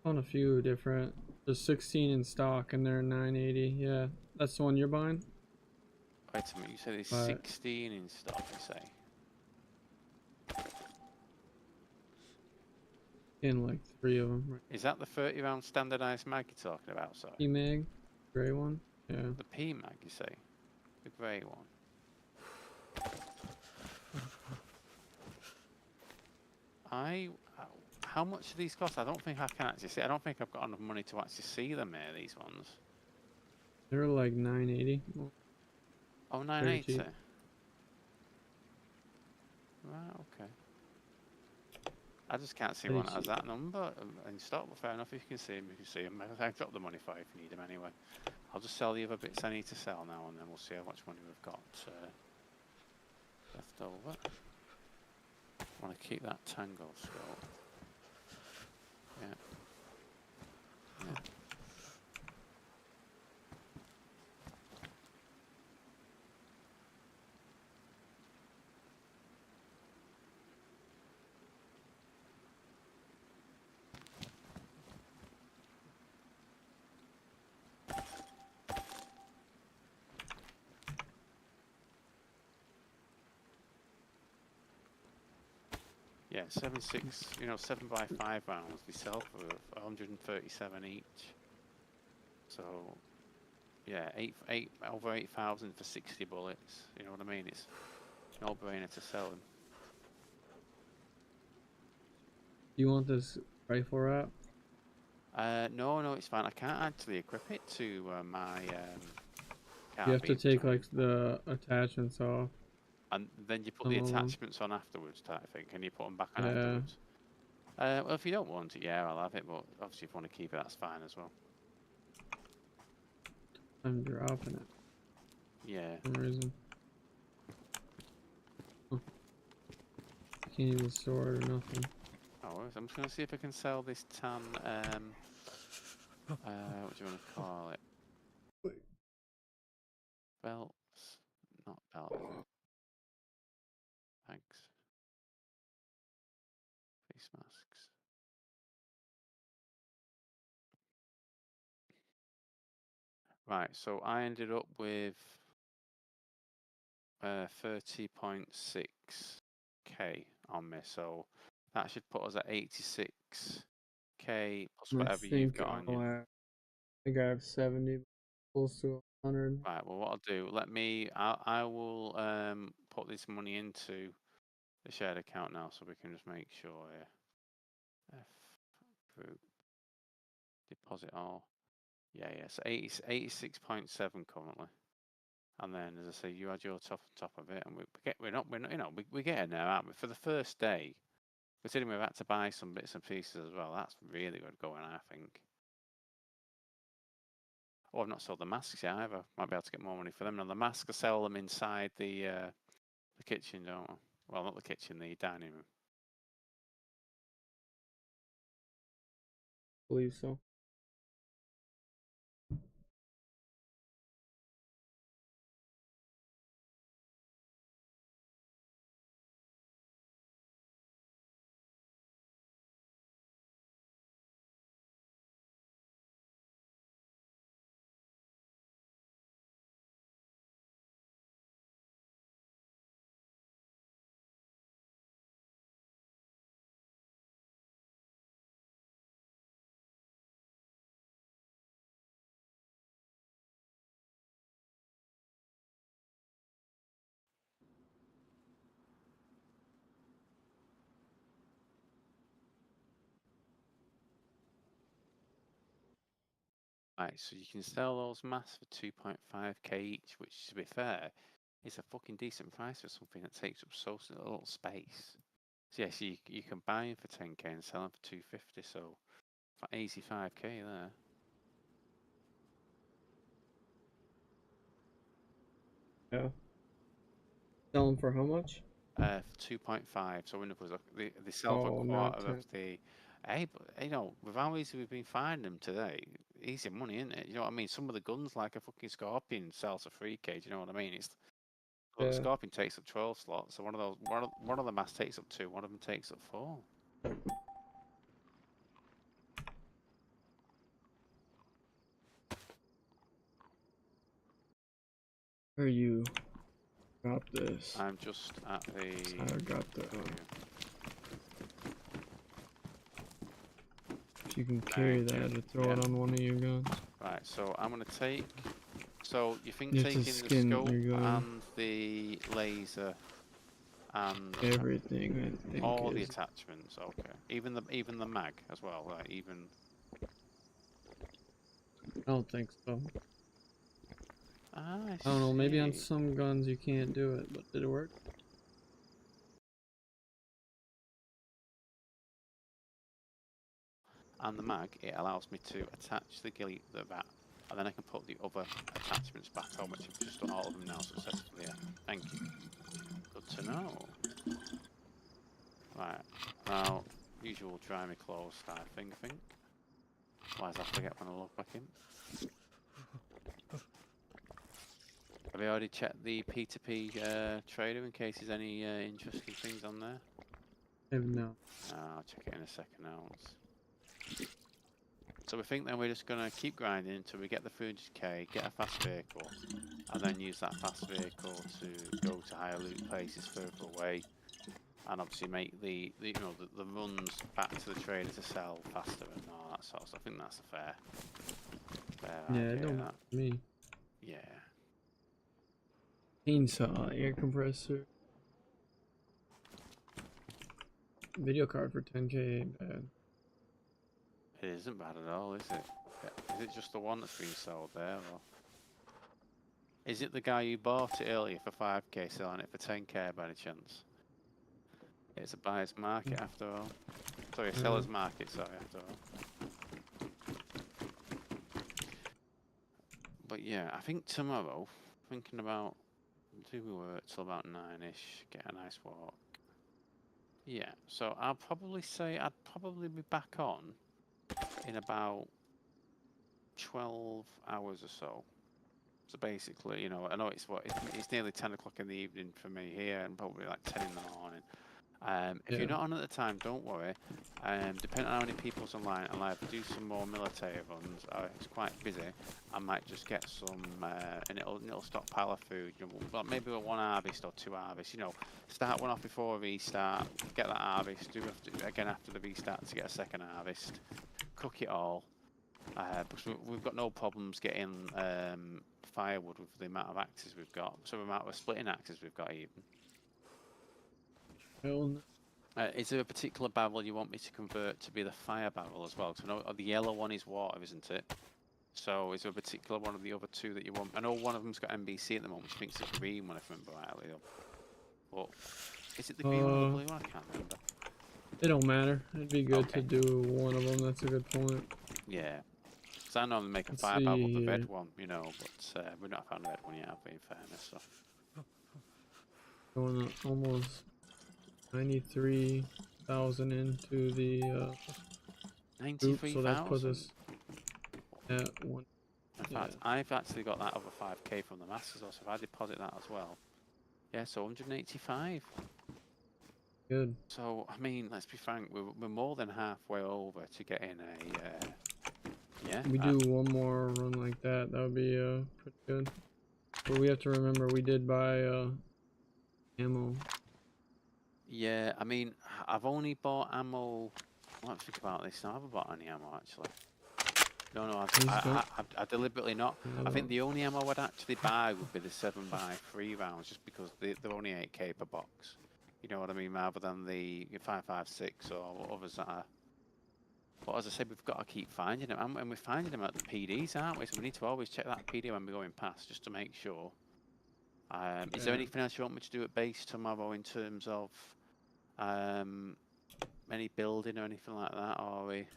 On a few different. There's 16 in stock and they're 980. Yeah, that's the one you're buying. Wait a minute. You said there's 16 in stock. You say. In like 3 of them. Right. Is that the 30 round standardized mag you're talking about? Sorry. P-Mag, gray one. Yeah. The P mag, you say? The grey one. How much do these cost? I don't think I can actually see. I don't think I've got enough money to actually see them here. These ones. They're like 980. Oh, 980. Right. Okay. I just can't see one that has that number in stock. But fair enough. If you can see them, you can see them. I've got the money for you if you need them anyway. I'll just sell the other bits I need to sell now, and then we'll see how much money we've got left over. I want to keep that Tango scope. Yeah. Yeah. Yeah, 7.6, you know, 7x5 rounds, they sell for 137 each. So, yeah, over 8,000 for 60 bullets. You know what I mean? It's no brainer to sell them. You want this rifle wrap? No, it's fine. I can't actually equip it to my You have to carbine, take so like the attachments off. and then you put Some the of them. attachments on afterwards, type thing. Can you put them back on Yeah, afterwards? Well, if you don't want it, yeah, I'll have it. But obviously, if you want to keep it, that's fine as well. I'm dropping it Yeah. for some reason. Huh. I can't even store it or nothing. Oh, I'm just gonna see if I can sell this tan. What do you want to call it? Belts, not belt, is it? Thanks. Face masks. Right, so I ended up with 30.6k on me, so that should put us at 86k plus I whatever you've think got on you. I think I have 70, close to 100. Right, well, what I'll do, I will put this money into the shared account now, so we can just make sure. F group deposit all. Yeah. So 86.7 currently. And then, as I say, you add your top on top of it, and we're not, we get in there, aren't we? For the first day, considering we've had to buy some bits and pieces as well, that's really good going, I think. Oh, I've not sold the masks yet either. Might be able to get more money for them. Now, the masks, I sell them inside the kitchen, don't I? Well, not the kitchen, the dining room. I believe so. Right, so you can sell those masks for 2.5k each, which, to be fair, is a fucking decent price for something that takes up so little space. So yes, you can buy them for 10k and sell them for 250, so easy 5k there. Yeah. Sell them for how much? For 2.5, so in other words, they sell for a Oh, not quarter 10. of the. Hey, but with how easy we've been finding them today, easy money, isn't it? You know what I mean? Some of the guns, like a fucking Scorpion, sells for 3k. Do you know what I mean? Well, the Yeah. Scorpion takes up 12 slots, so one of the masks takes up 2, one of them takes up 4. Where you got this? I'm just at the. I got the. If you can carry Thank you. that or throw it Yeah. on one of your guns. Right, so I'm gonna take. So you think You have to taking the skin scope your gun. and the laser and Everything, I think, all the is. attachments, okay. Even the mag as well, right? Even. I don't think so. I I don't know, maybe on see. some guns you can't do it, but did it work? And the mag, it allows me to attach the VAT, and then I can put the other attachments back on, which I've just done all of them now successfully. Yeah. Thank you. Good to know. Right. Now, usual dry me clothes type thing, I think. Otherwise I'll forget when I log back in. Have you already checked the P2P trader in case there's any interesting things on there? No. I'll check it in a second now. So we think then we're just going to keep grinding until we get the 300k, get a fast vehicle, and then use that fast vehicle to go to higher loot places further away, and obviously make the runs back to the trader to sell faster and all that sort of stuff. I think that's a fair Yeah, it idea. don't That. matter to me. Yeah. Chainsaw, air compressor. Video card for 10k ain't bad. It isn't bad at all, is it? Is it just the one that's been sold there, or is it the guy who bought it earlier for 5k selling it for 10k by any chance? It's a buyer's market after all. Sorry, a seller's market, sorry, after all. But yeah, I think tomorrow, thinking about, do we work till about 9ish, get a nice walk. Yeah, so I'll probably say I'd probably be back on in about 12 hours or so. So basically, you know, I know it's nearly 10 o'clock in the evening for me here, and probably like 10 in the morning. If you're not on at the time, don't worry. Depending on how many people's online, I'll either do some more military runs. It's quite busy. I might just get some, and it'll stockpile of food. You know, well, maybe one harvest or two harvests. You know, start one off before a restart, get that harvest, do it again after the restart to get a second harvest. Cook it all. Because we've got no problems getting firewood with the amount of axes we've got. So the amount of splitting axes we've got even. Is there a particular barrel you want me to convert to be the fire barrel as well? Because I know the yellow one is water, isn't it? So is there a particular one of the other two that you want? I know one of them's got NBC at the moment, which thinks it's the green one, if I remember rightly. But is it the green one or the blue one? I can't remember. It don't matter. It'd be good to do one of them. That's a good point. Yeah. Because I normally make a fire barrel with the red one, you know, but we've not found the red one yet, have we, in fairness. So. Going almost 93,000 into the 93,000? so that puts us at one. In fact, I've actually got that over 5k from the Masters, so if I deposit that as well. Yeah, so 185. Good. So, I mean, let's be frank, we're more than halfway over to getting a, yeah. We do one more run like that, that would be pretty good. But we have to remember we did buy ammo. Yeah, I mean, I've only bought ammo, let's think about this now, I haven't bought any ammo actually. No, I deliberately not. I think the only ammo I'd actually buy would be the 7x3 rounds, just because they're only 8k per box. You know what I mean, rather than the 5.56 or others that are. But as I said, we've got to keep finding them, and we're finding them at the PDs, aren't we? So we need to always check that PD when we're going past, just to make sure. Is there anything else you want me to do at base tomorrow in terms of any building or anything like that, or are we?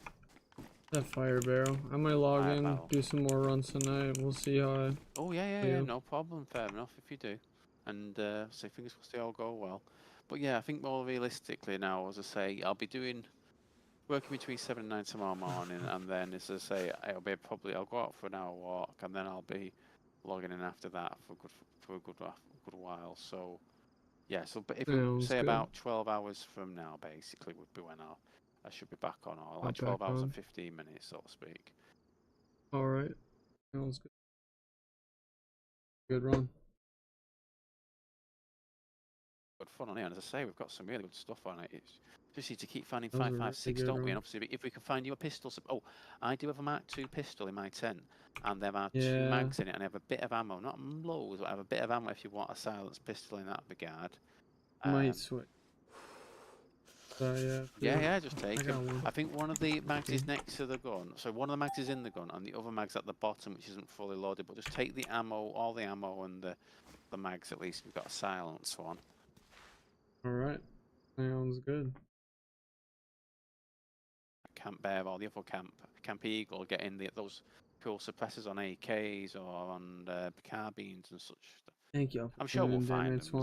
That fire barrel. I might log in, do some more runs tonight. We'll see how I... Oh yeah, no problem. Fair enough if you do. And so fingers crossed they all go well. But yeah, I think more realistically now, as I say, I'll be working between 7 and 9 tomorrow morning, and then as I say, I'll go out for an hour walk, and then I'll be logging in after that for a good while. So yeah, but if we say about 12 hours from now, basically would be when I should be back on, or like 12 hours and 15 minutes, so to speak. All right, sounds good. Good run. Good fun on it, and as I say, we've got some really good stuff on it. It's just need to keep finding 5.56, don't we? And obviously, if we can find you a pistol, I do have a Mark II pistol in my tent, and there are 2 mags in it, and I have a bit of ammo, not loads, but I have a bit of ammo if you want a silenced pistol in that regard. Might switch. Yeah, just take them. I think one of the mags is next to the gun, so one of the mags is in the gun, and the other mag's at the bottom, which isn't fully loaded. But just take the ammo, all the ammo, and the mags. At least we've got a silence one. All right, sounds good. Camp Bear or the other Camp Eagle, getting those cool suppressors on AKs or on carbines and such. Thank you. I'm sure we'll find them.